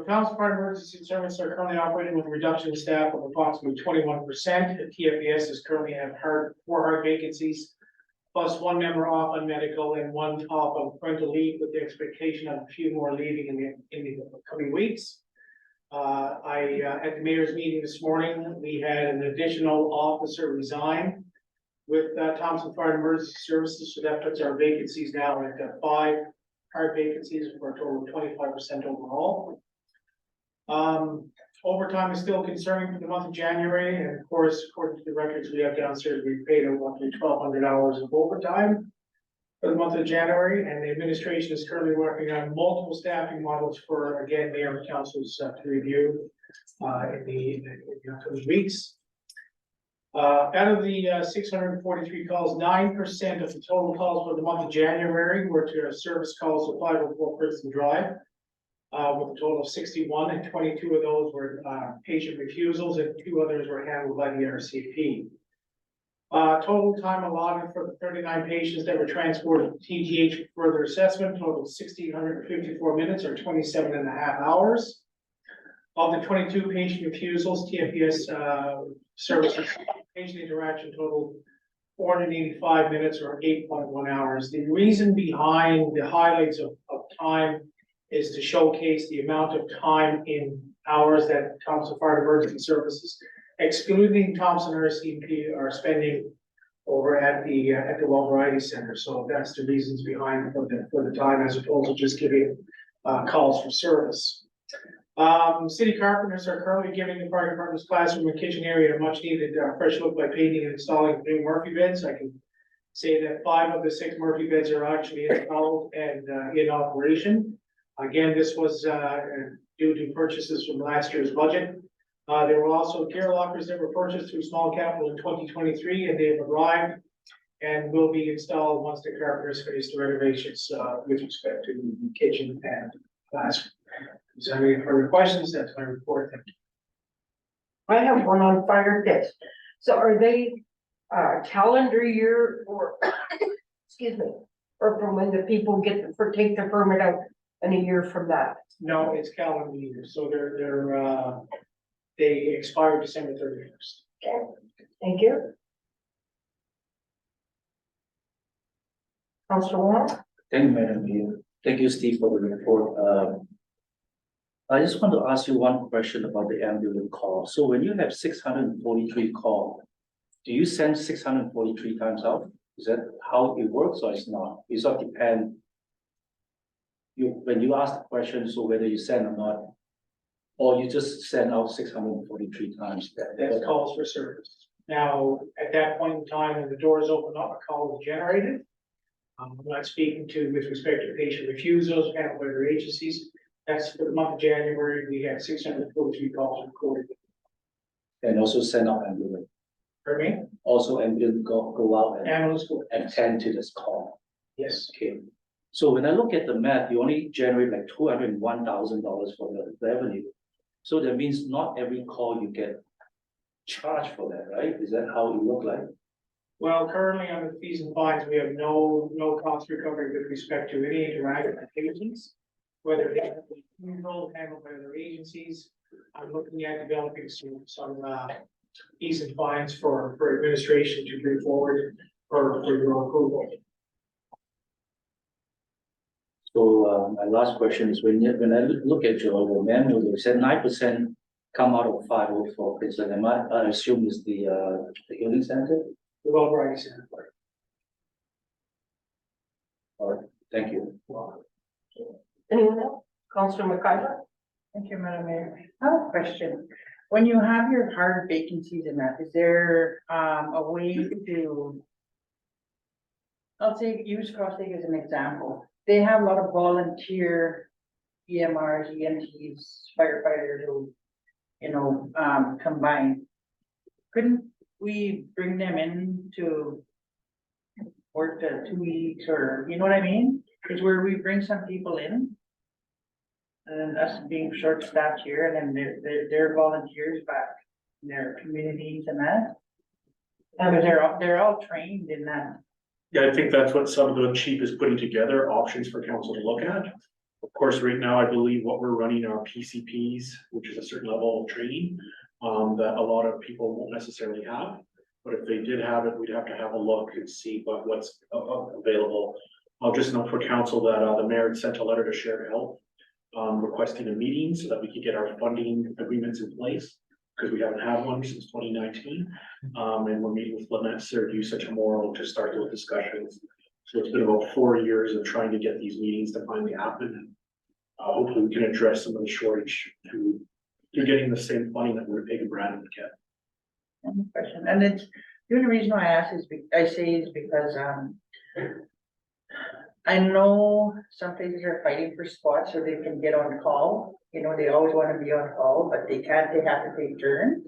Thompson Fire Emergency Services are currently operating with a reduction in staff of approximately 21%. The TFES is currently have 4 hard vacancies, plus 1 member off on medical and 1 off on parental leave, with the expectation of a few more leaving in the coming weeks. At the mayor's meeting this morning, we had an additional officer resign with Thompson Fire Emergency Services, so that puts our vacancies now at 5 hard vacancies for a total of 25% overall. Overtime is still concerning for the month of January, and of course, according to the records we have downstairs, we paid roughly 1,200 hours of overtime for the month of January, and the administration is currently working on multiple staffing models for, again, mayor and councils to review in the upcoming weeks. Out of the 643 calls, 9% of the total calls for the month of January were to service calls of 504 Princeton Drive, with a total of 61, and 22 of those were patient refusals, and 2 others were handled by the RCP. Total time allotted for the 39 patients that were transported to TGH for further assessment totaled 1,654 minutes, or 27.5 hours. Of the 22 patient refusals, TFES services patient interaction totaled 485 minutes, or 8.1 hours. The reason behind the highlights of time is to showcase the amount of time in hours that Thompson Fire Emergency Services, excluding Thompson RCMP, are spending over at the Well Variety Center. So that's the reasons behind for the time, as opposed to just giving calls for service. City carpenters are currently giving the fire department's classroom and kitchen area a much needed fresh look by painting and installing new Murphy beds. I can say that 5 of the 6 Murphy beds are actually installed and in operation. Again, this was due to purchases from last year's budget. There were also gear lockers that were purchased through small capital in 2023, and they have arrived and will be installed once the carpenters finish the renovations with respect to the kitchen and classroom. Is there any further questions? That's my report. Thank you. I have one on fire pits. So are they calendar year or excuse me, or from when the people take the permit out, and a year from that? No, it's calendar year, so they expire December 31st. Okay, thank you. Councilor Wong? Thank you, Madam Mayor. Thank you, Steve, for the report. I just want to ask you one question about the ambulance call. So when you have 643 calls, do you send 643 times out? Is that how it works or it's not? It's all depend. When you ask the question, so whether you send or not, or you just send out 643 times. That's calls for service. Now, at that point in time, when the doors open up, a call is generated. I'm not speaking to with respect to patient refusals, handled by other agencies. That's for the month of January, we had 643 calls recorded. And also send out ambulance. Pardon me? Also ambulance go out and Ambulance go. attend to this call. Yes. Okay. So when I look at the math, you only generate like $201,000 for the revenue. So that means not every call you get charged for that, right? Is that how it look like? Well, currently on the fees and fines, we have no cost recovery with respect to any interaction with agencies. Whether they have been handled by other agencies. I'm looking at developing some fees and fines for administration to bring forward for your approval. So my last question is when I look at your manual, you said 9% come out of 504. Is that I assume is the healing center? The well variety center. All right, thank you. Anyone else? Councillor McIver? Thank you, Madam Mayor. I have a question. When you have your hard vacancies in that, is there a way to, I'll say, use Cross Lake as an example. They have a lot of volunteer EMRs, EMTs, firefighters who, combine. Couldn't we bring them in to work the 2 weeks or, you know what I mean? Is where we bring some people in. And us being short staffed here and then they're volunteers back in their communities and that. Because they're all trained in that. Yeah, I think that's what some of the chief is putting together, options for council to look at. Of course, right now, I believe what we're running are PCPs, which is a certain level of training, that a lot of people won't necessarily have. But if they did have it, we'd have to have a look and see what's available. I'll just note for council that the mayor had sent a letter to Shared Health requesting a meeting so that we could get our funding agreements in place, because we haven't had one since 2019. And we're meeting with Lynette Syracuse tomorrow to start those discussions. So it's been about 4 years of trying to get these meetings to finally happen. And hopefully we can address some of the shortage to getting the same funding that we're taking Brandon to get. Question. And it's the only reason why I say is because I know some places are fighting for spots so they can get on call. They always want to be on call, but they can't, they have to take turns.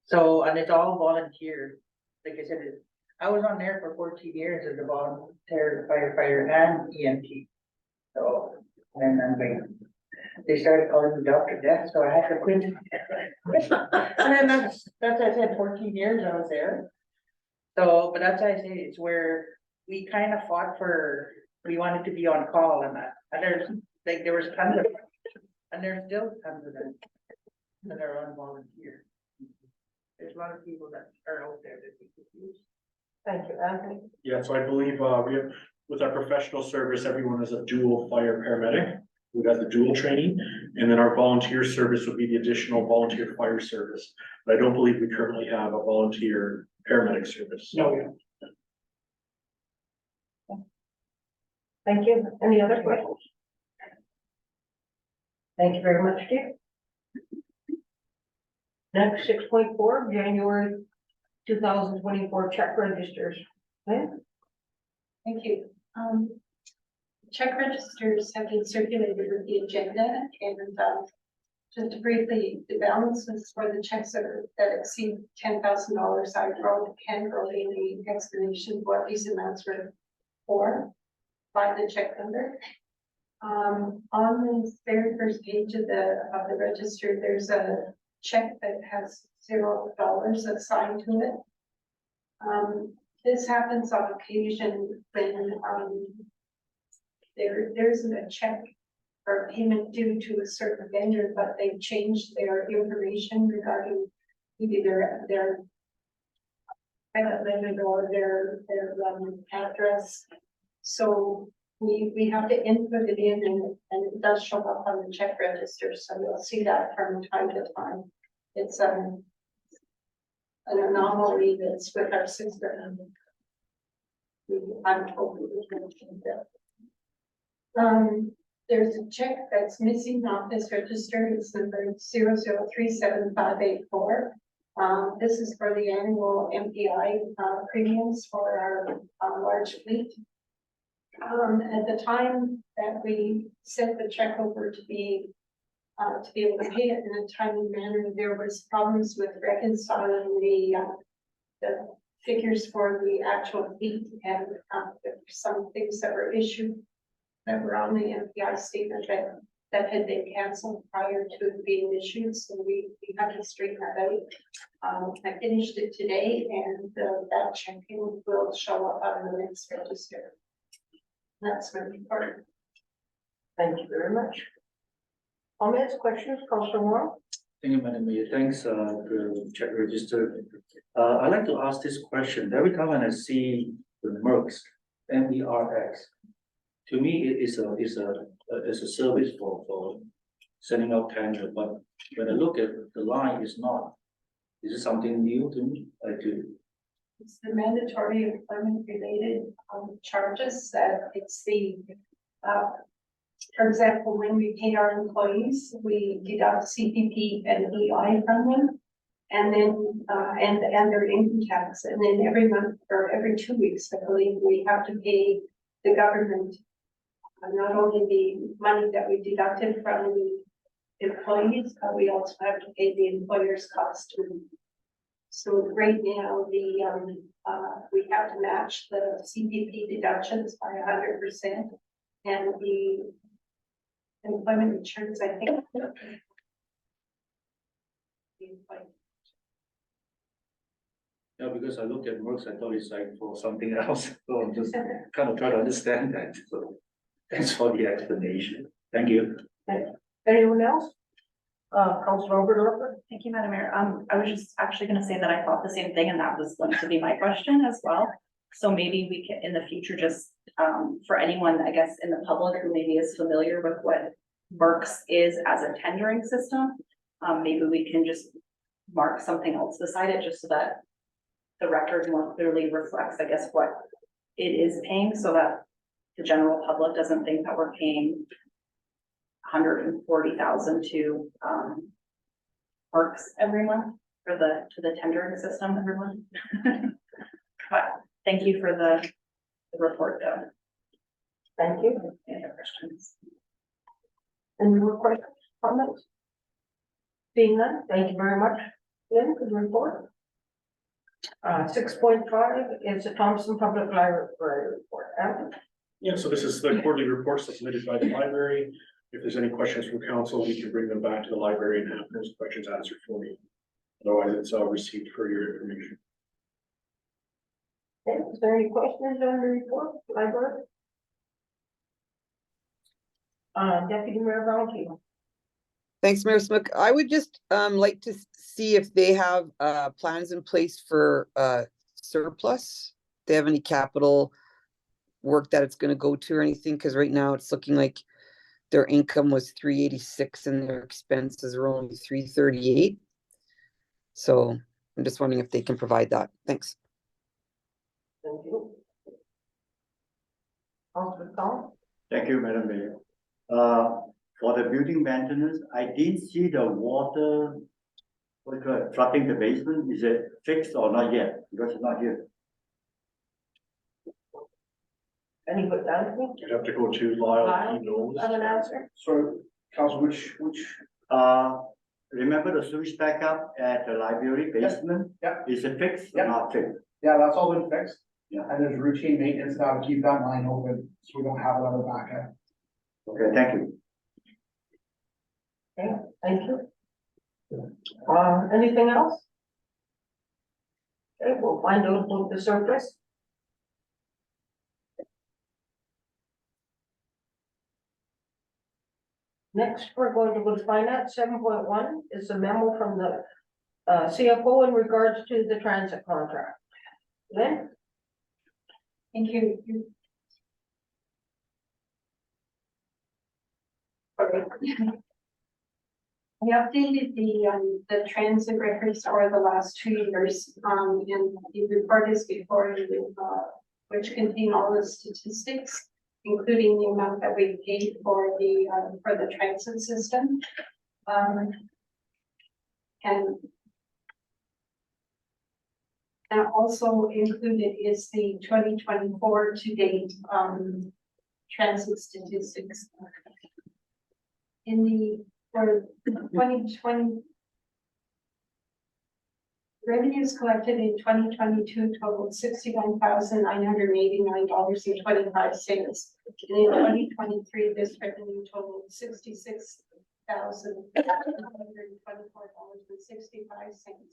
So, and it's all volunteer. Like I said, I was on there for 14 years as a volunteer firefighter and EMT. So, and then they started calling me Dr. Death, so I had to quit. And then that's I said, 14 years I was there. So, but that's why I say it's where we kind of fought we wanted to be on call and that. And there was tons of, and there's still tons of them that are on volunteer. There's a lot of people that are out there that we could use. Thank you, Anthony. Yeah, so I believe we have, with our professional service, everyone is a dual fire paramedic. We got the dual training, and then our volunteer service would be the additional volunteer fire service. But I don't believe we currently have a volunteer paramedic service. No, we don't. Thank you. Any other questions? Thank you very much, Steve. Next, 6.4, January 2024 check registers. Okay? Thank you. Check registers have been circulated with the agenda and just briefly, the balances for the checks that exceed $10,000, I can go in the explanation for what these amounts were for by the check number. On the very first page of the register, there's a check that has $0 assigned to it. This happens on occasion when there isn't a check or payment due to a certain vendor, but they've changed their information regarding maybe their private vendor or their address. So we have to input it in and it does show up on the check register. So you'll see that from time to time. It's an anomaly that's with our system. I'm totally mentioned that. There's a check that's missing off this register, it's number 00375884. This is for the annual MPI premiums for our large fleet. At the time that we sent the check over to be able to pay it in a timely manner, there was problems with reconciling the figures for the actual fleet, and there were some things that were issued that were on the MPI statement that had been canceled prior to it being issued, so we had to straighten that out. I finished it today, and that checking will show up on the next register. That's my report. Thank you very much. Comments, questions, Councilor Wong? Thank you, Madam Mayor. Thanks, the check register. I'd like to ask this question. Every time when I see the Mercs, MERX, to me, it is a service for sending out tender, but when I look at the line, it's not. Is it something new to me? It's the mandatory employment related charges that it's the, for example, when we pay our employees, we deduct CPP and EI from them. And then, and their income tax, and then every month or every 2 weeks, I believe, we have to pay the government not only the money that we deducted from the employees, but we also have to pay the employer's cost too. So right now, we have to match the CPP deductions by 100%, and the employment insurance, I think. Yeah, because I look at Mercs, I thought it's like for something else, so I'm just kind of trying to understand that, so thanks for the explanation. Thank you. Anyone else? Councilor Overdorfer? Thank you, Madam Mayor. I was just actually gonna say that I thought the same thing, and that was going to be my question as well. So maybe we can, in the future, just, for anyone, I guess, in the public who maybe is familiar with what Mercs is as a tendering system, maybe we can just mark something else beside it, just so that the record more clearly reflects, I guess, what it is paying, so that the general public doesn't think that we're paying 140,000 to Mercs every month for to the tendering system every month. But thank you for the report, though. Thank you. Any other questions? Any more questions, comments? Seeing none, thank you very much. Lynn, could you report? 6.5 is the Thompson Public Library report. Adam? Yeah, so this is the quarterly report submitted by the library. If there's any questions from council, we can bring them back to the library and have those questions answered for you. Otherwise, it's received for your information. Okay, is there any questions on the report, library? Deputy Mayor Valentino. Thanks, Mayor Smook. I would just like to see if they have plans in place for surplus. If they have any capital work that it's going to go to or anything, because right now it's looking like their income was 386 and their expenses are only 338. So I'm just wondering if they can provide that. Thanks. Thank you. Councilor Collins? Thank you, Madam Mayor. For the building maintenance, I didn't see the water, what do you call it, flooding the basement. Is it fixed or not yet? Because it's not here. Any good answer? You'd have to go to Lyle, he knows. Have an answer? So, council, which? Remember the sewage backup at the library basement? Yeah. Is it fixed or Yeah. not fixed? Yeah, that's all been fixed. Yeah. And there's routine maintenance now to keep that line open, so we don't have another backup. Okay, thank you. Okay, thank you. Anything else? Okay, we'll find out about the surface. Next, we're going to go to finance. 7.1 is a memo from the CFO in regards to the transit contract. Lynn? Thank you. Okay. We updated the transit records for the last 2 years, and the report is before you, which contain all the statistics, including the amount that we paid for the transit system. And also included is the 2024 to date, transit statistics. For 2020, revenues collected in 2022 totaled $61,989.25. And in 2023, this revenue totaled $66,124.65.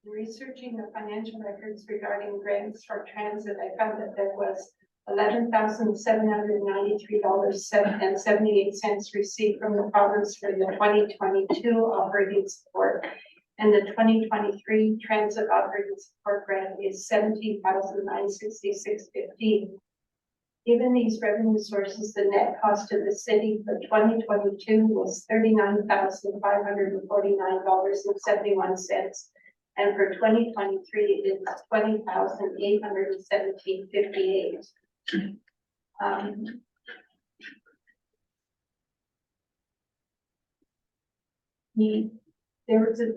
In researching the financial records regarding grants for transit, I found that there was $11,793.78 received from the province for the 2022 operating support. And the 2023 transit operating support grant is $17,966.15. Given these revenue sources, the net cost to the city for 2022 was $39,549.71. And for 2023, it's $20,817.58. There was a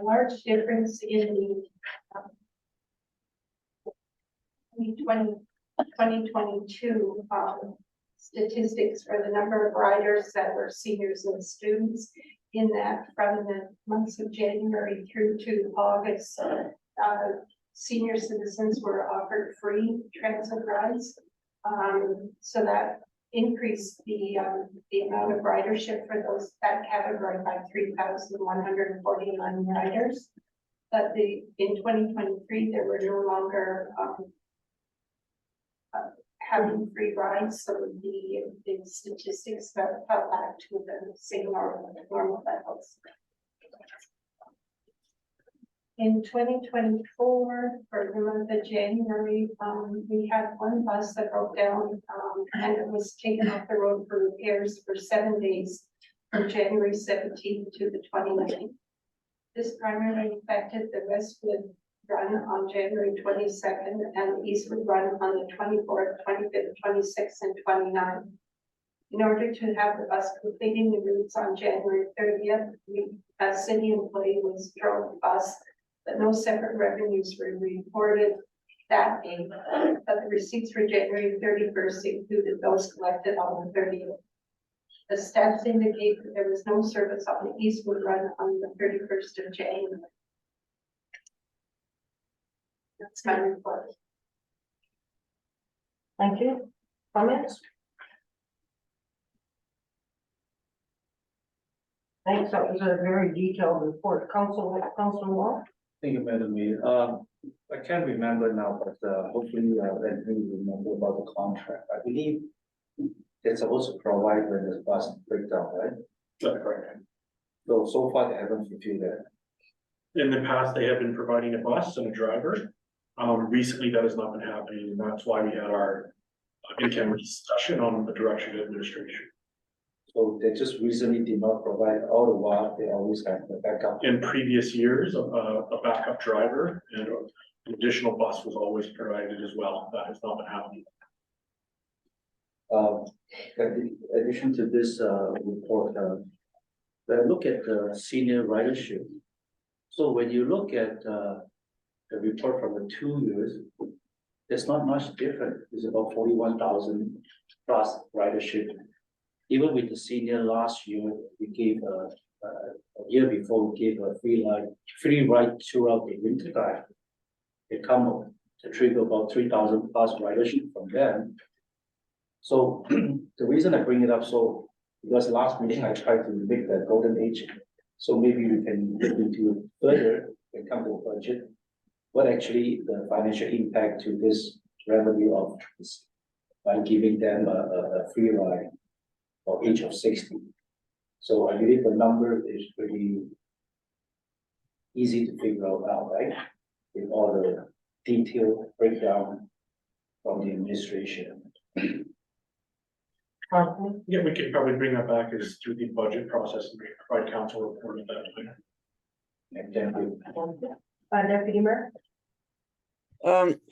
large difference in the 2022 statistics for the number of riders that were seniors and students, in that from the months of January through to August, senior citizens were offered free transit rides. So that increased the amount of ridership for that category by 3,149 riders. But in 2023, there were no longer having free rides, so the statistics fell back to the same normal levels. In 2024, for the month of January, we had one bus that broke down, and it was taken off the road for repairs for 7 days, from January 17th to the 29th. This primarily affected the Westwood run on January 22nd and the Eastwood run on the 24th, 25th, 26th, and 29th. In order to have the bus completing the routes on January 30th, a city employee was drove the bus, but no separate revenues were reported that day. But the receipts for January 31st included those collected on the 30th. The stats indicate that there was no service on the Eastwood run on the 31st of January. That's my report. Thank you. Comments? Thanks, that was a very detailed report. Council Wall? Thank you, Madam Mayor. I can't remember now, but hopefully let me remember about the contract. I believe they're supposed to provide when the bus breaks down, right? That's correct. So far they haven't fulfilled that. In the past, they have been providing a bus and a driver. Recently, that has not been happening, and that's why we had our in-camera discussion on the direction of administration. So they just recently did not provide all the while, they always have the backup. In previous years, a backup driver and an additional bus was always provided as well. That has not been happening. In addition to this report, look at the senior ridership. So when you look at the report from the 2 years, there's not much different. It's about 41,000 plus ridership. Even with the senior last year, we gave a year before we gave a free ride throughout the winter time. It come up to trigger about 3,000 plus ridership from them. So the reason I bring it up, because last meeting I tried to make the golden age, so maybe we can look into it further and come to a budget. What actually the financial impact to this revenue of this by giving them a free ride or age of 60. So I believe the number is pretty easy to figure out now, right? With all the detailed breakdown from the administration. Yeah, we can probably bring that back as through the budget process and provide council report at that time. And thank you. Deputy Mayor?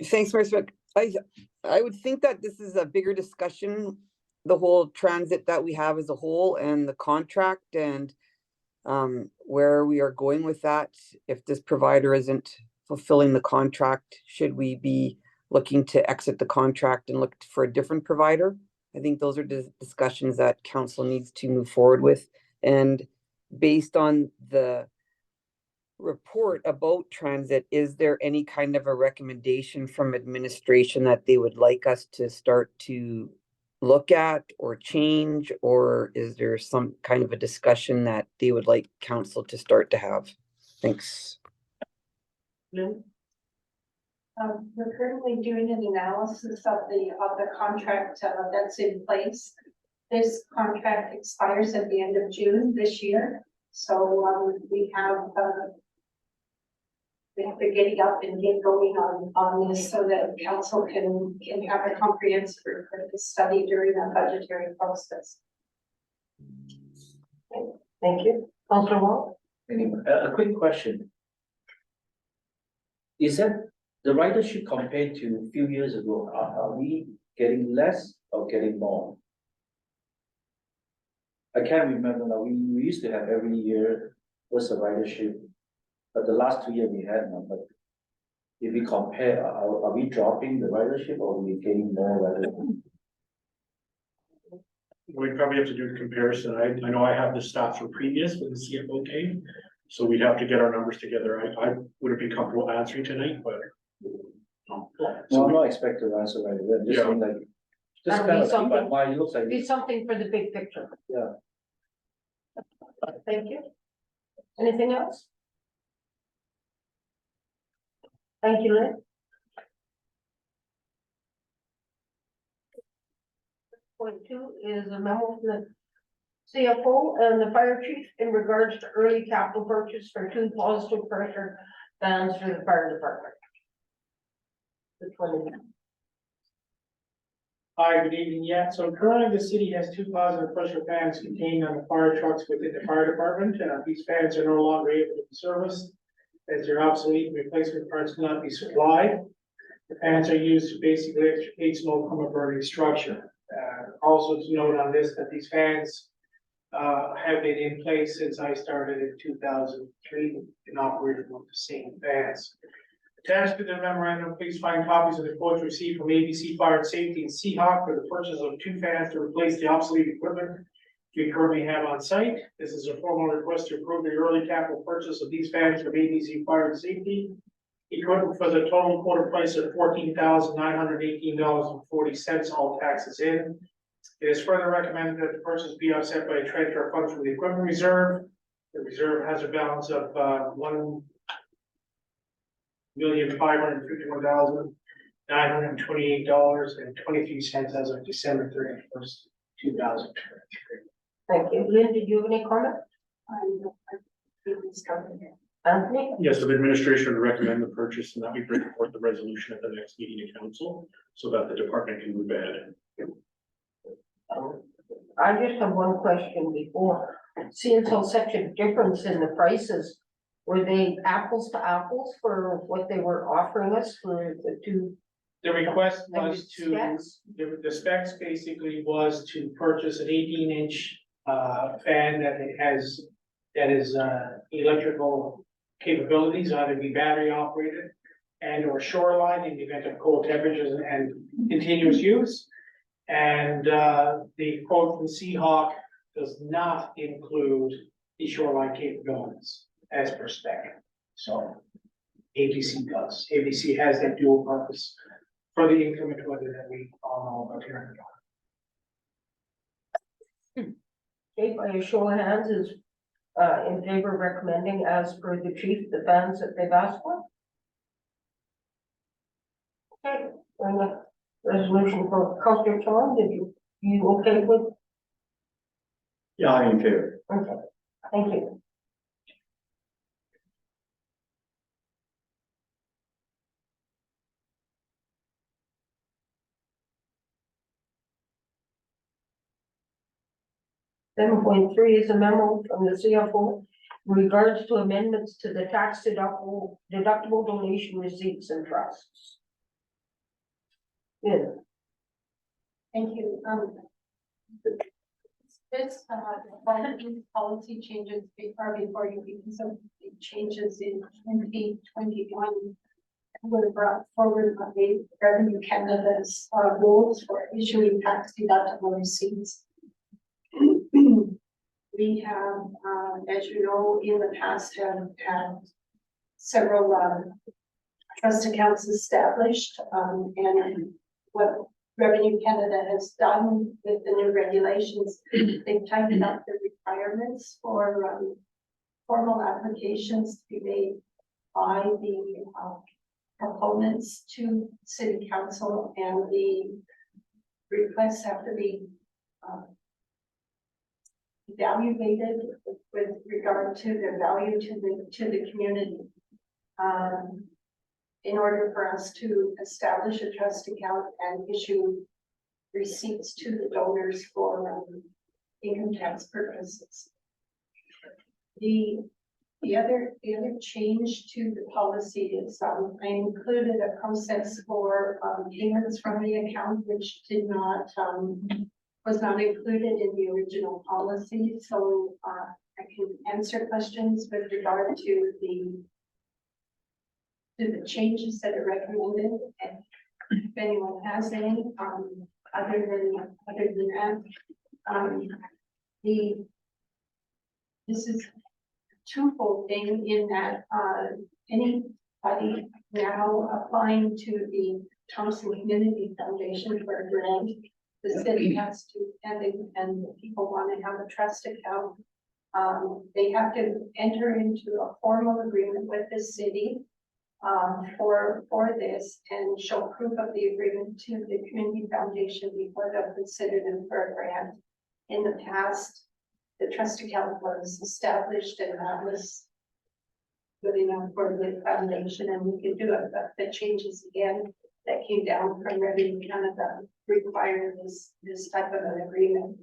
Thanks, Mayor Smith. I would think that this is a bigger discussion, the whole transit that we have as a whole and the contract and where we are going with that. If this provider isn't fulfilling the contract, should we be looking to exit the contract and look for a different provider? I think those are discussions that council needs to move forward with. And based on the report about transit, is there any kind of a recommendation from administration that they would like us to start to look at or change, or is there some kind of a discussion that they would like council to start to have? Thanks. Lynn? We're currently doing an analysis of the contract that's in place. This contract expires at the end of June this year. So we have to get up and get going on this so that council can have a comprehensive study during the budgetary process. Thank you. Councilor Wong? A quick question. Is that the ridership compared to a few years ago, are we getting less or getting more? I can't remember now, we used to have every year what's the ridership, but the last 2 years we had none, but if we compare, are we dropping the ridership or are we getting more ridership? We probably have to do a comparison. I know I have the stats from previous with the CFO came, so we'd have to get our numbers together. I wouldn't be comfortable answering tonight, but. No, I'm not expecting to answer right away, I'm just Yeah. saying like, just That'll kind be of keep something. in mind, it looks like. Be something for the big picture. Yeah. Thank you. Anything else? Thank you, Lynn. Point 2 is a memo from the CFO and the fire chief in regards to early capital purchase for 2 positive pressure fans for the fire department. The 20. Hi, good evening. Yeah, so currently the city has 2 positive pressure fans contained on the fire trucks within the fire department. These fans are no longer able to be serviced as they're obsolete and replacement parts cannot be supplied. The fans are used to basically extricate smoke from a burning structure. Also to note on this that these fans have been in place since I started in 2003 and operated with the same fans. Attached to the memorandum, please find copies of the quotes received from ABC Fire and Safety and Seahawk for the purchase of 2 fans to replace the obsolete equipment we currently have on site. This is a formal request to approve the early capital purchase of these fans from ABC Fire and Safety equipment for the total quoted price of $14,918.40, all taxes in. It is further recommended that the purchase be offset by a transfer of funds from the equipment reserve. The reserve has a balance of $1,551,928.23 as of December 31st, 2023. Thank you. Lynn, did you have any comment? Anthony? Yes, so the administration would recommend the purchase and that we bring forth the resolution at the next meeting of council so that the department can move ahead. I just have one question before, seeing so such a difference in the prices, were they apples to apples for what they were offering us for the 2? The request was to, Specs? the specs basically was to purchase an 18-inch fan that is electrical capabilities, either be battery operated and or shoreline in the event of cold temperatures and continuous use. And the quote from Seahawk does not include the shoreline capabilities as per spec. So ABC does. ABC has that dual purpose for the inclement weather that we all know about here in the Okay, by a show of hands is in favor of recommending as per the chief, the fans that they've asked for. Okay, and the resolution for Councilor Tom, you okay with? Yeah, I'm in favor. Okay, thank you. Seven point 3 is a memo from the CFO in regards to amendments to the tax deductible donation receipts and trusts. Yeah. Thank you. This, policy changes before you, because of the changes in 2021. Would have brought forward the Revenue Canada's rules for issuing tax deductible receipts. We have, as you know, in the past have had several trust accounts established, and what Revenue Canada has done with the new regulations, they've tightened up the requirements for formal applications to be made by the proponents to city council, and the requests have to be evaluated with regard to their value to the community. In order for us to establish a trust account and issue receipts to the donors for income tax purposes. The other change to the policy is I included a process for payments from the account, which did not was not included in the original policy. So I can answer questions with regard to the changes that are recommended, and if anyone has any other than that, this is twofold thing in that anybody now applying to the Thompson Community Foundation for a grant, the city has to, and people want to have a trust account. They have to enter into a formal agreement with the city for this and show proof of the agreement to the Community Foundation before they'll consider them for a grant. In the past, the trust account was established and that was good enough for the foundation, and we could do it, but the changes again that came down from Revenue Canada require this type of an agreement.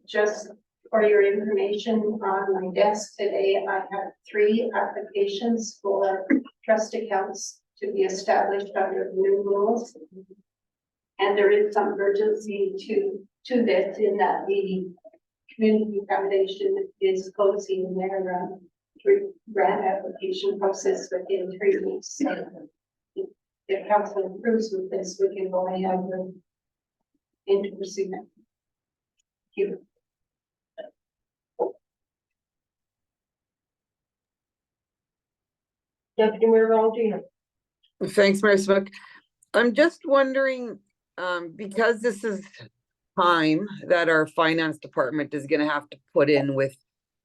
Just for your information, on my desk today, I have 3 applications for trust accounts to be established under the new rules. And there is some urgency to this in that the Community Foundation is closing their grant application process within 3 weeks. So if council approves with this, we can go ahead and into pursuit. Thank you. Deputy Mayor Valentina. Thanks, Mayor Smook. I'm just wondering, because this is time that our finance department is gonna have to put in with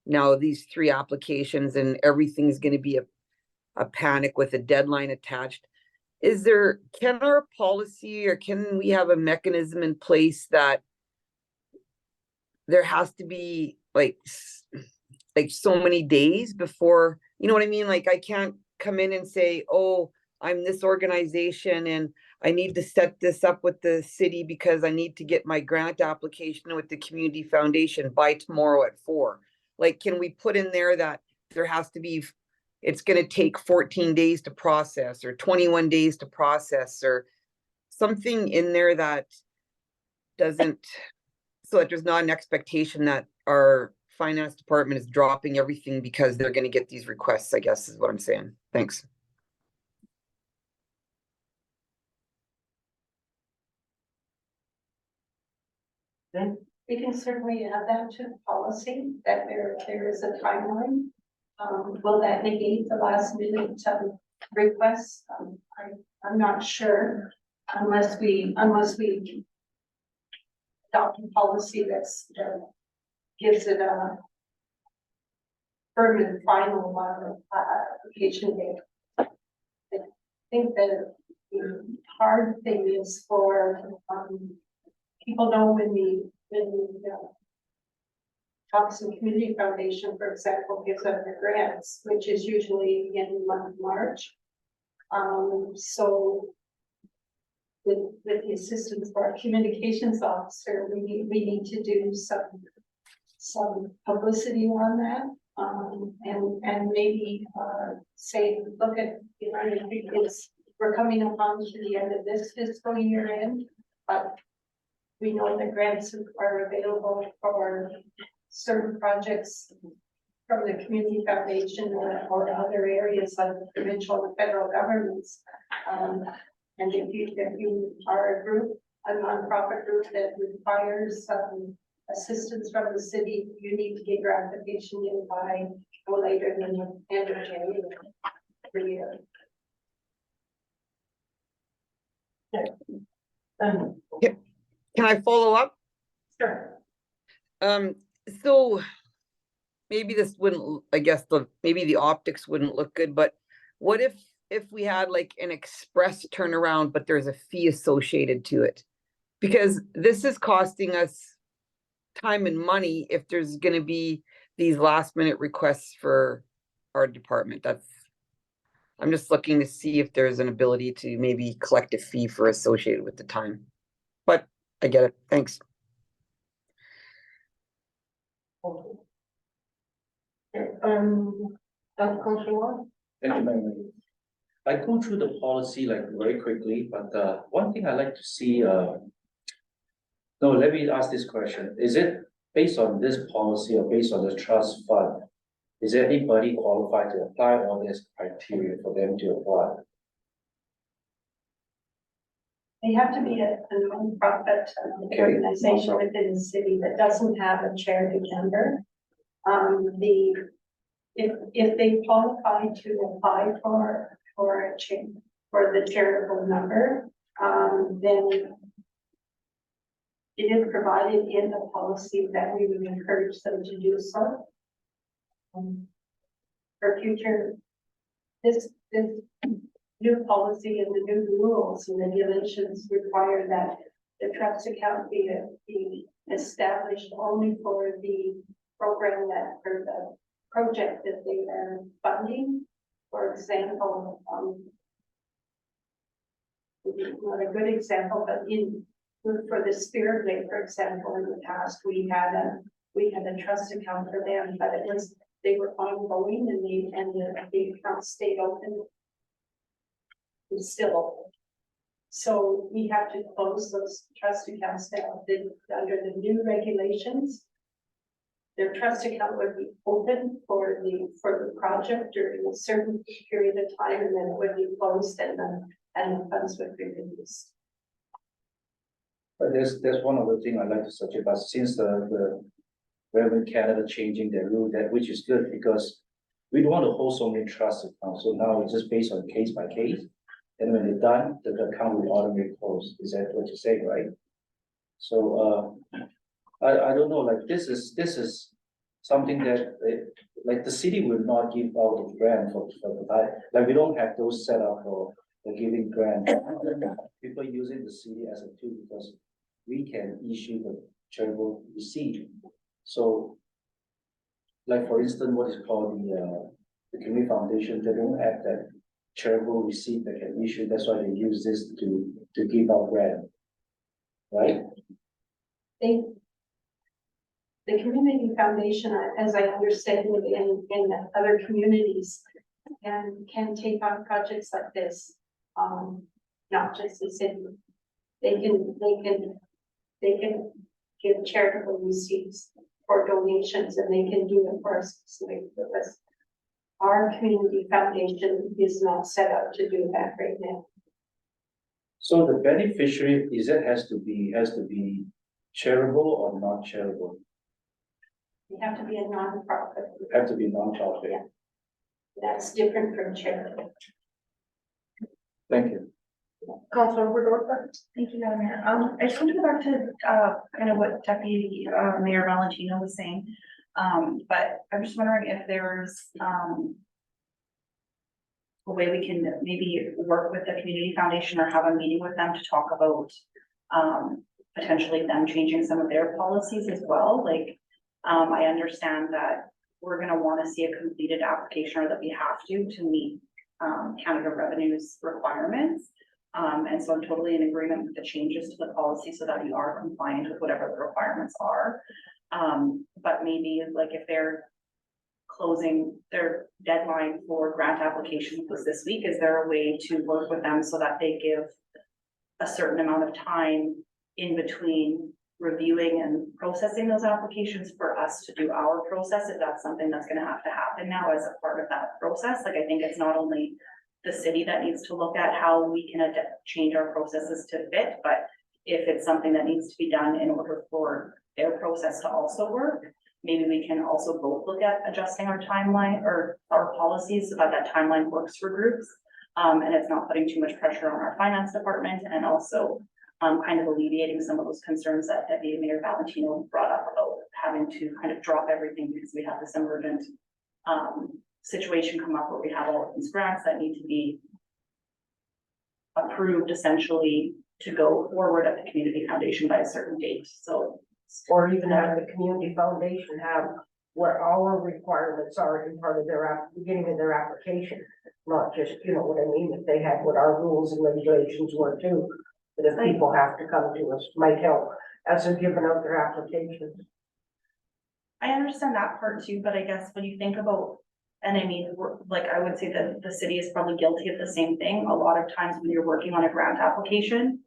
now these 3 applications, and everything's gonna be a panic with a deadline attached. Can our policy, or can we have a mechanism in place that there has to be like so many days before, you know what I mean? Like, I can't come in and say, oh, I'm this organization and I need to set this up with the city because I need to get my grant application with the Community Foundation by tomorrow at 4. Like, can we put in there that there has to be, it's going to take 14 days to process, or 21 days to process, or something in there that doesn't, so that there's not an expectation that our finance department is dropping everything because they're going to get these requests, I guess is what I'm saying. Thanks. We can certainly add that to the policy that there is a timeline. Will that negate the last minute requests? I'm not sure unless we adopt a policy that gives it a permanent final application date. I think that the hard thing is for people know when the Thompson Community Foundation, for example, gives out their grants, which is usually in the month of March. So with the assistance of our communications officer, we need to do some publicity on that. And maybe say, look at, you know, it's we're coming upon to the end of this fiscal year end, but we know that grants are available for certain projects from the community foundation or other areas like the provincial and federal governments. And if you are a group, a nonprofit group that requires assistance from the city, you need to get your application in by no later than the end of January every year. Can I follow up? Sure. So maybe this wouldn't, I guess maybe the optics wouldn't look good, but what if we had like an express turnaround, but there's a fee associated to it? Because this is costing us time and money if there's gonna be these last minute requests for our department. I'm just looking to see if there's an ability to maybe collect a fee for associated with the time. But I get it, thanks. Councillor Wong? Thank you, Mayor. I go through the policy like very quickly, but one thing I like to see, no, let me ask this question. Is it based on this policy or based on the trust fund? Is there anybody qualified to apply all this criteria for them to apply? They have to be a nonprofit organization within the city that doesn't have a charity member. If they qualify to apply for the charitable number, then it is provided in the policy that we would encourage them to do so. For future, this new policy and the new rules and regulations require that the trust account be established only for the program for the project that they are funding. For example, not a good example, but for the Spirit Way, for example, in the past, we had a trust account for them, but they were ongoing and the account stayed open. It's still open. So we have to close those trust accounts now. Under the new regulations, their trust account would be open for the project during a certain period of time, and then it would be closed and the funds would be released. But there's one other thing I'd like to suggest, but since the Revenue Canada changing their rule, which is good because we don't want to hold so many trust accounts. So now it's just based on case by case. And when they're done, the account will automatically close. Is that what you're saying, right? So I don't know, like this is something that like the city will not give out a grant for like we don't have those set up for giving grant. People using the city as a tool because we can issue the charitable receipt. So, like for instance, what is called the community foundation, they don't have that charitable receipt that can issue. That's why they use this to give out grant, right? The community foundation, as I understand it, in other communities, can take on projects like this. Not just the city. They can give charitable receipts for donations, and they can do it for a specific purpose. Our community foundation is not set up to do that right now. So the beneficiary has to be charitable or not charitable? You have to be a nonprofit. Have to be non-profit. Yeah. That's different from charity. Thank you. Councilor Woodward? Thank you, Madam Mayor. I just want to go back to kind of what Deputy Mayor Valentino was saying. But I'm just wondering if there's a way we can maybe work with the community foundation or have a meeting with them to talk about potentially them changing some of their policies as well. Like I understand that we're going to want to see a completed application, or that we have to meet Canada Revenue's requirements. And so I'm totally in agreement with the changes to the policy so that we are compliant with whatever the requirements are. But maybe like if they're closing their deadline for grant applications was this week. Is there a way to work with them so that they give a certain amount of time in between reviewing and processing those applications for us to do our process, if that's something that's gonna have to happen now as a part of that process? Like, I think it's not only the city that needs to look at how we can change our processes to fit, but if it's something that needs to be done in order for their process to also work, maybe we can also both look at adjusting our timeline or our policies so that that timeline works for groups. And it's not putting too much pressure on our finance department, and also kind of alleviating some of those concerns that Deputy Mayor Valentino brought up about having to kind of drop everything because we have this emergent situation come up where we have all of these grants that need to be approved essentially to go forward at the community foundation by a certain date. So, Or even have the community foundation have where our requirements are in part of their beginning of their application. Not just, you know what I mean, if they had what our rules and regulations were too. But if people have to come to us, might help as they're giving out their applications. I understand that part too, but I guess when you think about, and I mean, like, I would say that the city is probably guilty of the same thing. A lot of times when you're working on a grant application,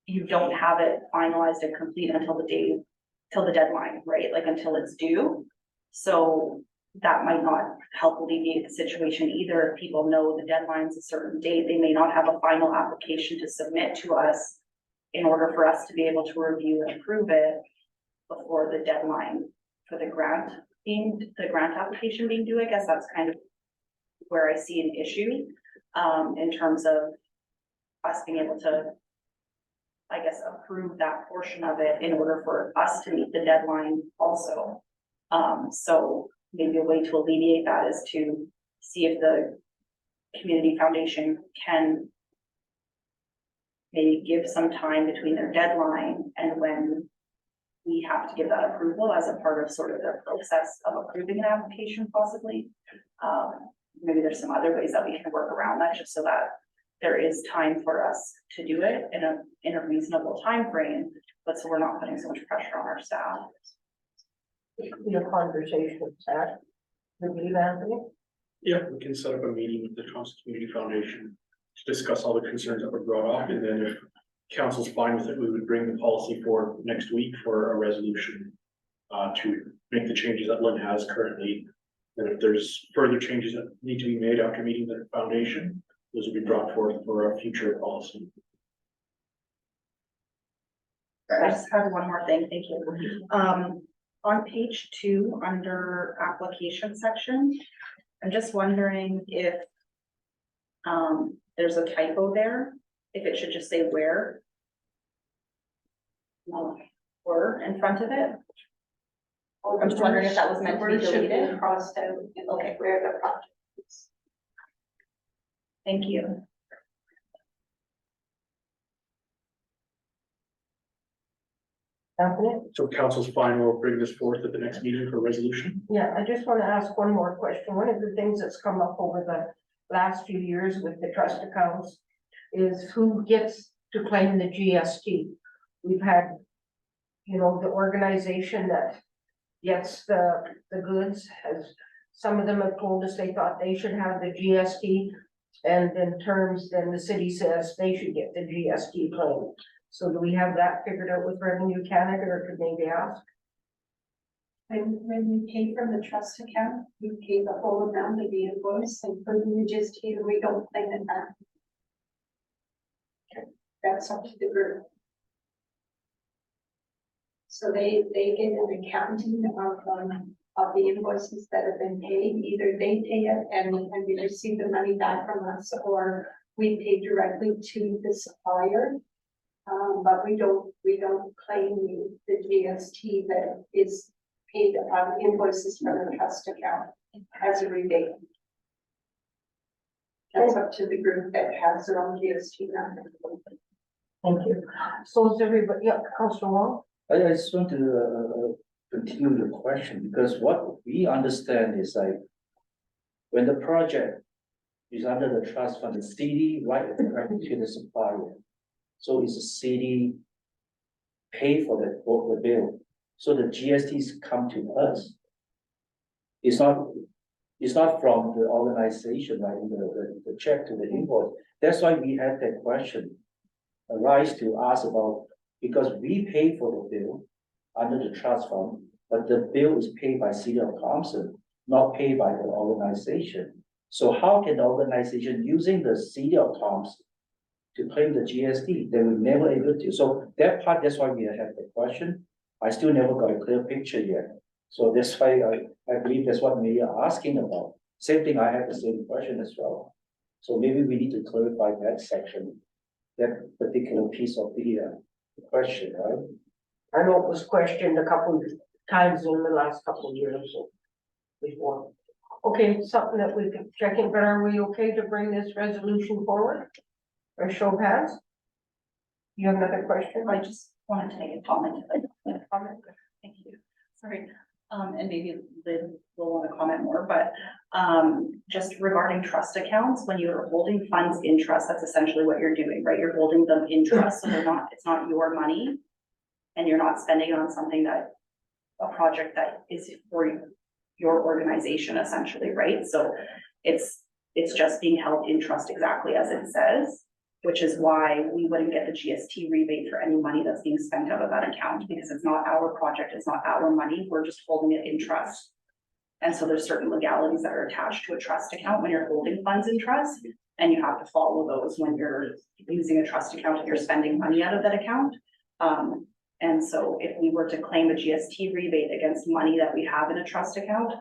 you don't have it finalized and complete until the deadline, right? Like until it's due. So that might not help alleviate the situation either. If people know the deadline's a certain date, they may not have a final application to submit to us in order for us to be able to review and approve it before the deadline for the grant application being due. I guess that's kind of where I see an issue in terms of us being able to, I guess, approve that portion of it in order for us to meet the deadline also. So maybe a way to alleviate that is to see if the community foundation can maybe give some time between their deadline and when we have to give that approval as a part of sort of their process of approving an application possibly. Maybe there's some other ways that we can work around that just so that there is time for us to do it in a reasonable time frame, but so we're not putting so much pressure on our staff. Your conversation with that, with you, Anthony? Yeah, we can set up a meeting with the Thompson Community Foundation to discuss all the concerns that were brought up, and then if council's fine with it, we would bring the policy for next week for a resolution to make the changes that Lynn has currently. And if there's further changes that need to be made after meeting the foundation, those will be brought forth for a future policy. I just have one more thing, thank you. On page 2, under application section, I'm just wondering if there's a typo there, if it should just say where. Or in front of it. I'm just wondering if that was meant to be deleted. Crossed out, okay, where the project is. Thank you. Anthony? So council's fine, we'll bring this forth at the next meeting for resolution. Yeah, I just want to ask one more question. One of the things that's come up over the last few years with the trust accounts is who gets to claim the GST. We've had, you know, the organization that gets the goods, has, some of them have told us they thought they should have the GST. And in terms, then the city says they should get the GST claim. So do we have that figured out with Revenue Canada, or could maybe ask? When we pay from the trust account, we pay the whole amount of the invoice, and for the GST, we don't claim it back. That's up to the group. So they get an accounting of the invoices that have been paid. Either they pay it and we receive the money back from us, or we pay directly to the supplier. But we don't claim the GST that is paid on invoices from the trust account as a rebate. That's up to the group that has their own GST number. Thank you. So is everybody, yeah, Councilor Wong? I just want to continue the question, because what we understand is like when the project is under the trust fund, the city right directly to the supplier. So it's the city pay for the bill. So the GSTs come to us. It's not It's not from the organization, like the check to the invoice. That's why we had that question arise to ask about, because we pay for the bill under the trust fund, but the bill is paid by City of Thompson, not paid by the organization. So how can the organization using the City of Thompson to claim the GST? They were never able to. So that part, that's why we have the question. I still never got a clear picture yet. So that's why I believe that's what Mayor asking about. Same thing, I have the same question as well. So maybe we need to clarify that section, that particular piece of the question, right? I know it was questioned a couple of times in the last couple of years before. Okay, something that we could check in, but are we okay to bring this resolution forward? Or show of hands? You have another question? I just wanted to make a comment. Thank you. Sorry. And maybe Lynn will want to comment more, but just regarding trust accounts, when you're holding funds in trust, that's essentially what you're doing, right? You're holding them in trust, so it's not your money. And you're not spending it on something a project that is for your organization essentially, right? So it's just being held in trust exactly as it says, which is why we wouldn't get the GST rebate for any money that's being spent out of that account, because it's not our project, it's not our money, we're just holding it in trust. And so there's certain legalities that are attached to a trust account when you're holding funds in trust, and you have to follow those when you're using a trust account and you're spending money out of that account. And so if we were to claim a GST rebate against money that we have in a trust account,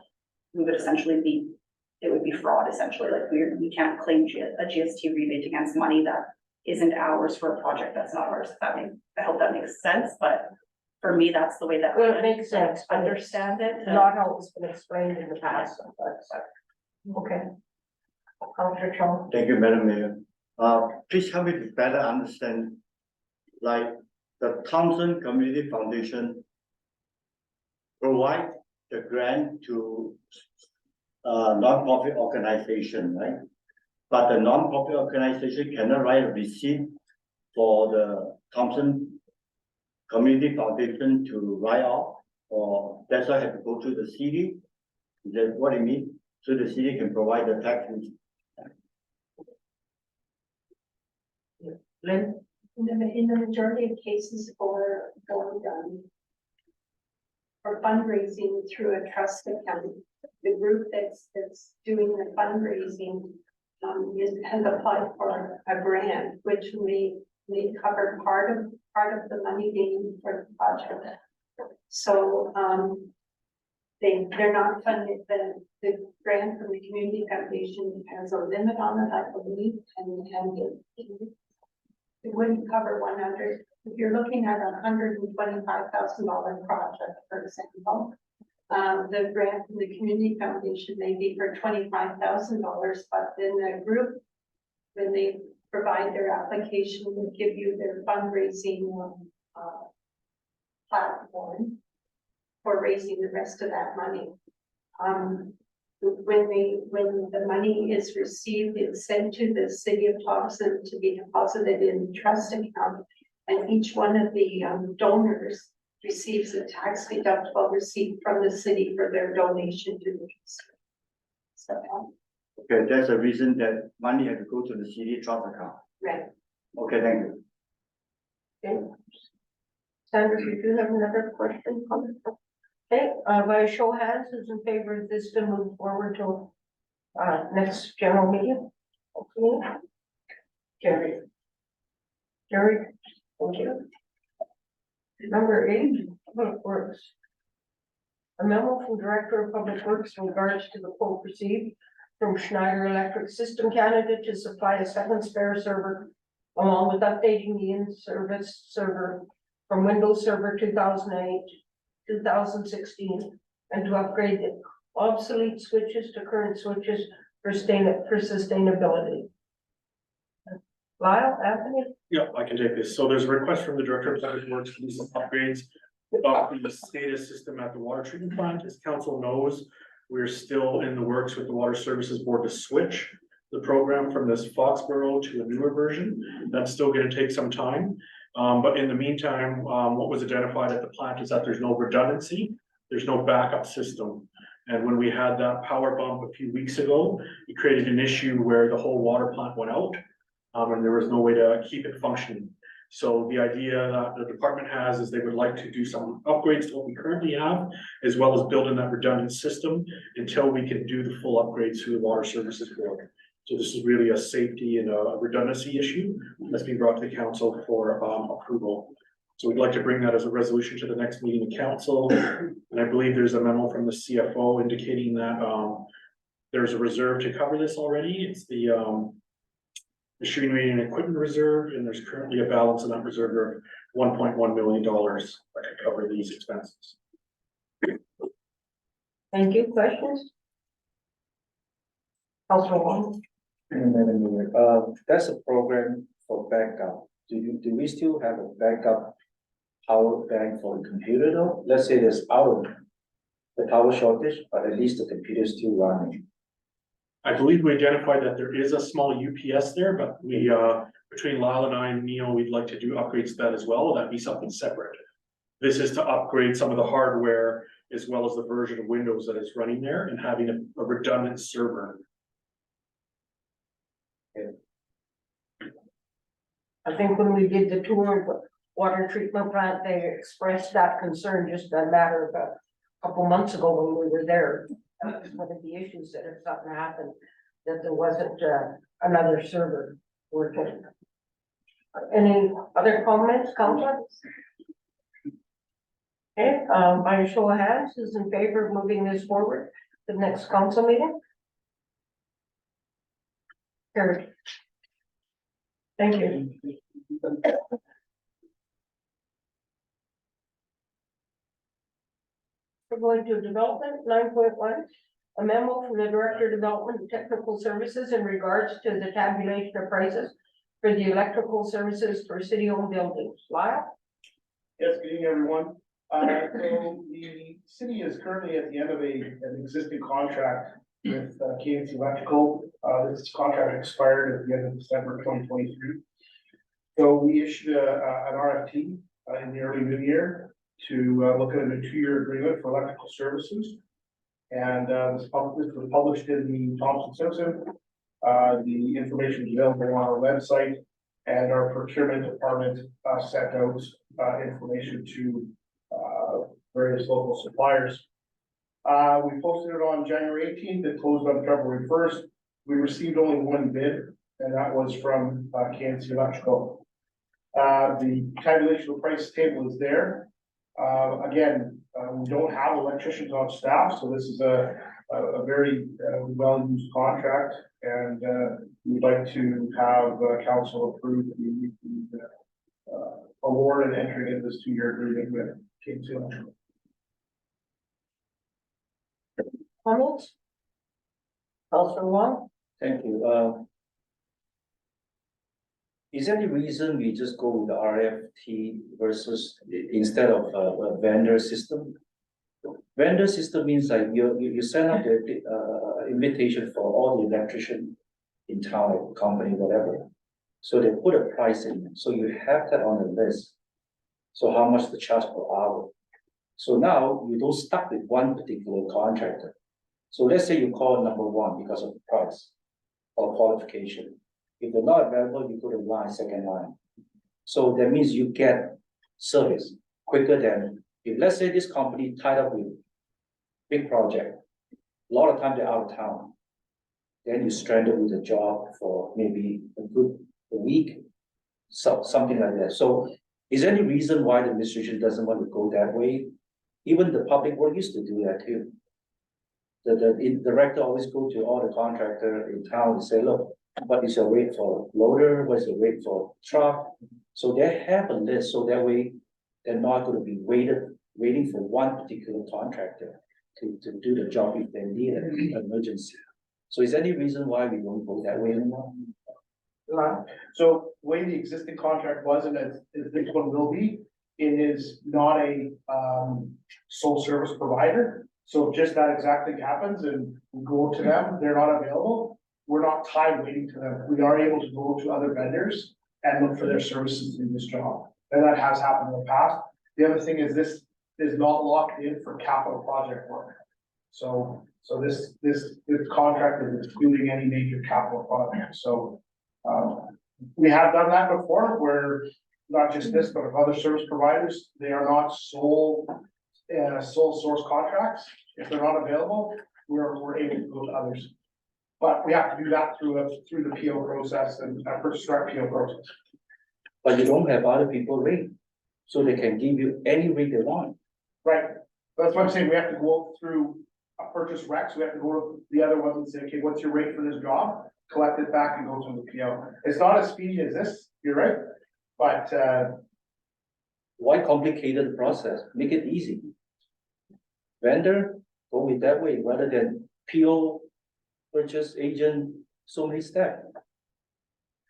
we would essentially it would be fraud essentially. Like we can't claim a GST rebate against money that isn't ours for a project that's not ours. I hope that makes sense, but for me, that's the way that Well, it makes sense. Understand it. Not how it's been explained in the past, but, okay. Counselor Chong. Thank you, Madam Mayor. Please help me to better understand, like the Thompson Community Foundation provide the grant to non-profit organization, right? But the non-profit organization cannot write a receipt for the Thompson Community Foundation to write off, or that's why I have to go to the city. Is that what you mean? So the city can provide the tax. Lynn? In the majority of cases for fundraising through a trust account, the group that's doing the fundraising has applied for a grant, which may cover part of the money being for the project. So they're not funded. The grant from the community foundation has a limit on it, I believe, and it wouldn't cover 100. If you're looking at $125,000 project, for example, the grant from the community foundation may be for $25,000, but then the group, when they provide their application, will give you their fundraising platform for raising the rest of that money. When the money is received, it's sent to the City of Thompson to be deposited in the trust account, and each one of the donors receives a tax deductible receipt from the city for their donation to the trust. So, Okay, that's the reason that money had to go to the city trust account. right. Okay, thank you. Okay. Sandra, you do have another question, comment? Okay, by a show of hands, who's in favor of this to move forward to next general meeting? Okay. Jerry. Jerry, thank you. Number 8, Public Works. A memo from Director of Public Works in regards to the quote received from Schneider Electric System Canada to supply a second spare server, along with updating the in-service server from Windows Server 2008 to 2016, and to upgrade the obsolete switches to current switches for sustainability. Lyle, Anthony? Yeah, I can take this. So there's a request from the Director of Public Works for these upgrades of the SCADA system at the water treatment plant. As council knows, we're still in the works with the Water Services Board to switch the program from this Foxborough to a newer version. That's still going to take some time. But in the meantime, what was identified at the plant is that there's no redundancy, there's no backup system. And when we had that power bump a few weeks ago, it created an issue where the whole water plant went out. And there was no way to keep it functioning. So the idea that the department has is they would like to do some upgrades to what we currently have, as well as build in that redundant system until we can do the full upgrades through the Water Services Board. So this is really a safety and a redundancy issue that's being brought to the council for approval. So we'd like to bring that as a resolution to the next meeting of council. And I believe there's a memo from the CFO indicating that there's a reserve to cover this already. It's the machinery and equipment reserve, and there's currently a balance in that reserve of $1.1 million that could cover these expenses. Thank you. Questions? Councilor Wong? Madam Mayor, that's a program for backup. Do we still have a backup power bank for the computer though? Let's say there's out of the power shortage, but at least the computer is still running. I believe we identified that there is a small UPS there, but we, between Lyle and I and Neil, we'd like to do upgrades to that as well. That'd be something separate. This is to upgrade some of the hardware as well as the version of Windows that is running there and having a redundant server. I think when we did the tour of the water treatment plant, they expressed that concern just a matter of a couple months ago when we were there. One of the issues that if something happened, that there wasn't another server working. Any other comments, Councilor? Okay, by a show of hands, who's in favor of moving this forward to the next council meeting? Carried. Thank you. We're going to development 9.1, a memo from the Director of Development and Technical Services in regards to the tabulation of prices for the electrical services for city-owned buildings. Lyle? Yes, good evening, everyone. So the city is currently at the end of an existing contract with KNC Electrical. This contract expired at the end of December 2023. So we issued an RFP in the early new year to look at a 2-year agreement for electrical services. And this was published in the Thompson Simpson. The information is available on our website, and our procurement department sent out information to various local suppliers. We posted it on January 18th. It closed on February 1st. We received only one bid, and that was from KNC Electrical. The tabulation of price table is there. Again, we don't have electricians on staff, so this is a very well-used contract, and we'd like to have council approve the award and entering into this 2-year agreement with KNC Electrical. Comments? Councilor Wong? Thank you. Is there any reason we just go with the RFT versus instead of a vendor system? Vendor system means like you send out the invitation for all the electrician in town, or company, whatever. So they put a price in, so you have that on the list. So how much the charge per hour? So now you don't stuck with one particular contractor. So let's say you call number one because of the price or qualification. If they're not available, you go to line, second line. So that means you get service quicker than, if let's say this company tied up with big project, a lot of times they're out of town. Then you stranded with a job for maybe a week, something like that. So is there any reason why the administration doesn't want to go that way? Even the public work used to do that too. The director always go to all the contractor in town and say, look, what is your rate for loader? What's your rate for truck? So they have a list, so that way they're not going to be waiting for one particular contractor to do the job if they need an emergency. So is there any reason why we don't go that way anymore? So the way the existing contract was, and as this one will be, it is not a sole service provider. So if just that exact thing happens and we go to them, they're not available, we're not tied waiting to them. We are able to go to other vendors and look for their services in this job. And that has happened in the past. The other thing is this is not locked in for capital project work. So this contract is excluding any major capital projects, so. We have done that before, where not just this, but of other service providers, they are not sole source contracts. If they're not available, we're able to go to others. But we have to do that through the PO process and purchase direct PO process. But you don't have other people rate, so they can give you any rate they want. Right, that's what I'm saying, we have to go through a purchase rec, so we have to go to the other ones and say, okay, what's your rate for this job? Collect it back and go to the PO. It's not as speedy as this, you're right, but, Why complicated the process? Make it easy. Vendor, go with that way, rather than PO, purchase agent, so many steps.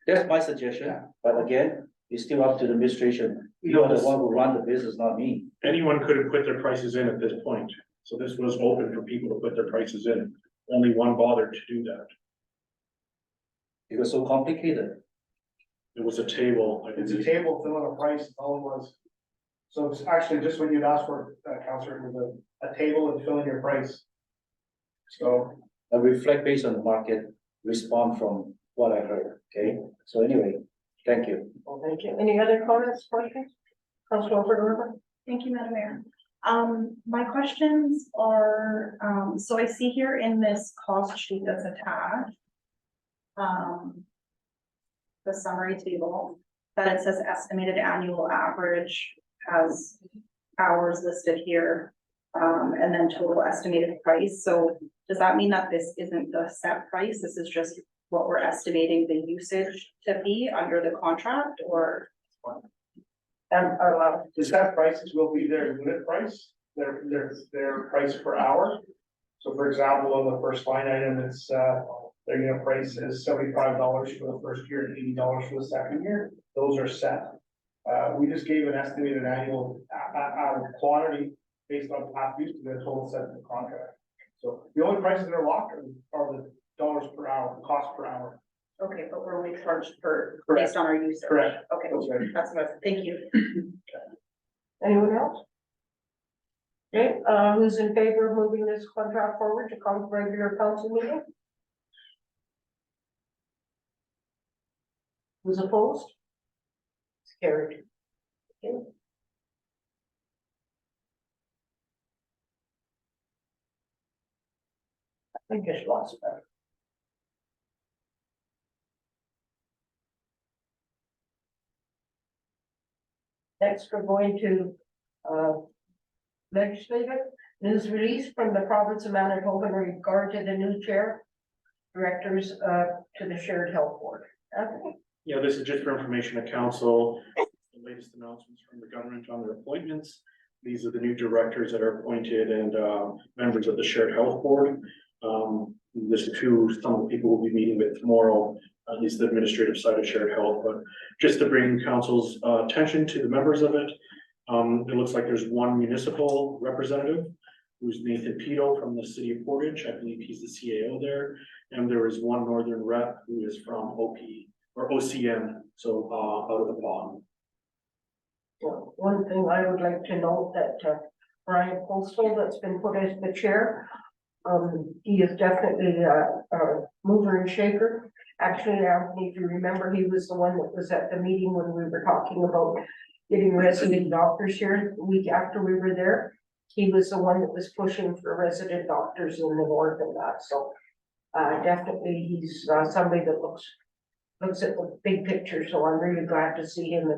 That's my suggestion, but again, it's still up to the administration. You are the one who run the business, not me. Anyone could have put their prices in at this point, so this was open for people to put their prices in. Only one bothered to do that. It was so complicated. It was a table. it's a table filling a price, all it was. So it's actually just when you'd ask for, Counselor, it was a table and filling your price. So, I reflect based on the market, respond from what I heard, okay? So anyway, thank you. Well, thank you. Any other comments, questions? Councilor River? Thank you, Madam Mayor. My questions are, so I see here in this cost sheet that's attached, the summary table, that it says estimated annual average has hours listed here, and then total estimated price. So does that mean that this isn't the set price? This is just what we're estimating the usage to be under the contract, or? the set prices will be their unit price, their price per hour. So for example, on the first line item, it's, their unit price is $75 for the first year and $80 for the second year. Those are set. We just gave an estimated annual quantity based on past use to the total set of the contract. So the only prices that are locked are the dollars per hour, the cost per hour. Okay, but we're only charged per, Correct. based on our usage? Correct. Okay, Okay. that's what, thank you. Anyone else? Okay, who's in favor of moving this contract forward to come to regular council meeting? Who's opposed? It's carried. Okay. I just lost that. Next, we're going to, legislative news release from the province of Manitoba in regard to the new chair, directors, to the shared health board. Okay. Yeah, this is just for information to council, the latest announcements from the government on their appointments. These are the new directors that are appointed and members of the shared health board. This is who some of the people will be meeting with tomorrow, at least the administrative side of shared health, but just to bring council's attention to the members of it. It looks like there's one municipal representative, who's Nathan Pito from the city of Portage. I believe he's the CAO there. And there is one northern rep who is from OP or OCN, so out of the pond. Well, one thing I would like to note that Brian Postal, that's been put as the chair, he is definitely a mover and shaker. Actually, Anthony, if you remember, he was the one that was at the meeting when we were talking about getting resident doctors here. The week after we were there, he was the one that was pushing for resident doctors in the north and that. So definitely he's somebody that looks at the big picture. So I'm really glad to see him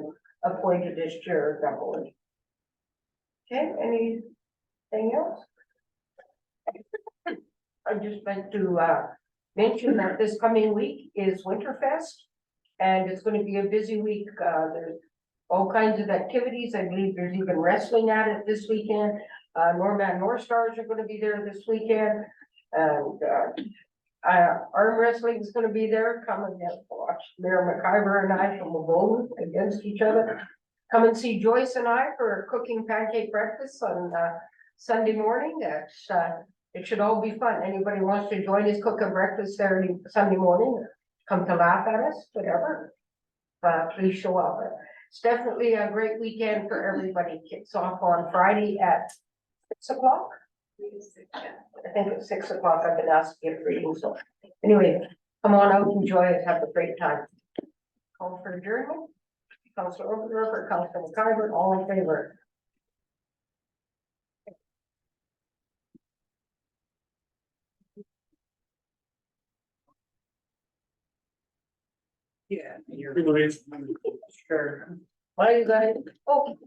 appointed as chair of that board. Okay, anything else? I just meant to mention that this coming week is Winterfest, and it's going to be a busy week. There's all kinds of activities. I believe there's even wrestling at it this weekend. Norman North Stars are going to be there this weekend, and arm wrestling is going to be there. Come and watch Mayor McIver and I from Malone against each other. Come and see Joyce and I for cooking pancake breakfast on Sunday morning. It should all be fun. Anybody wants to join us cooking breakfast there Sunday morning, come to laugh at us, whatever. Please show up. It's definitely a great weekend for everybody. Kicks off on Friday at 6 o'clock. I think at 6 o'clock, I've been asked to give readings, so anyway, come on out, enjoy it, have a great time. Call for adjournment. Councilor Overberg, Councilor McIver, all in favor? Yeah. Everybody's- Sure. Why you guys, Oh,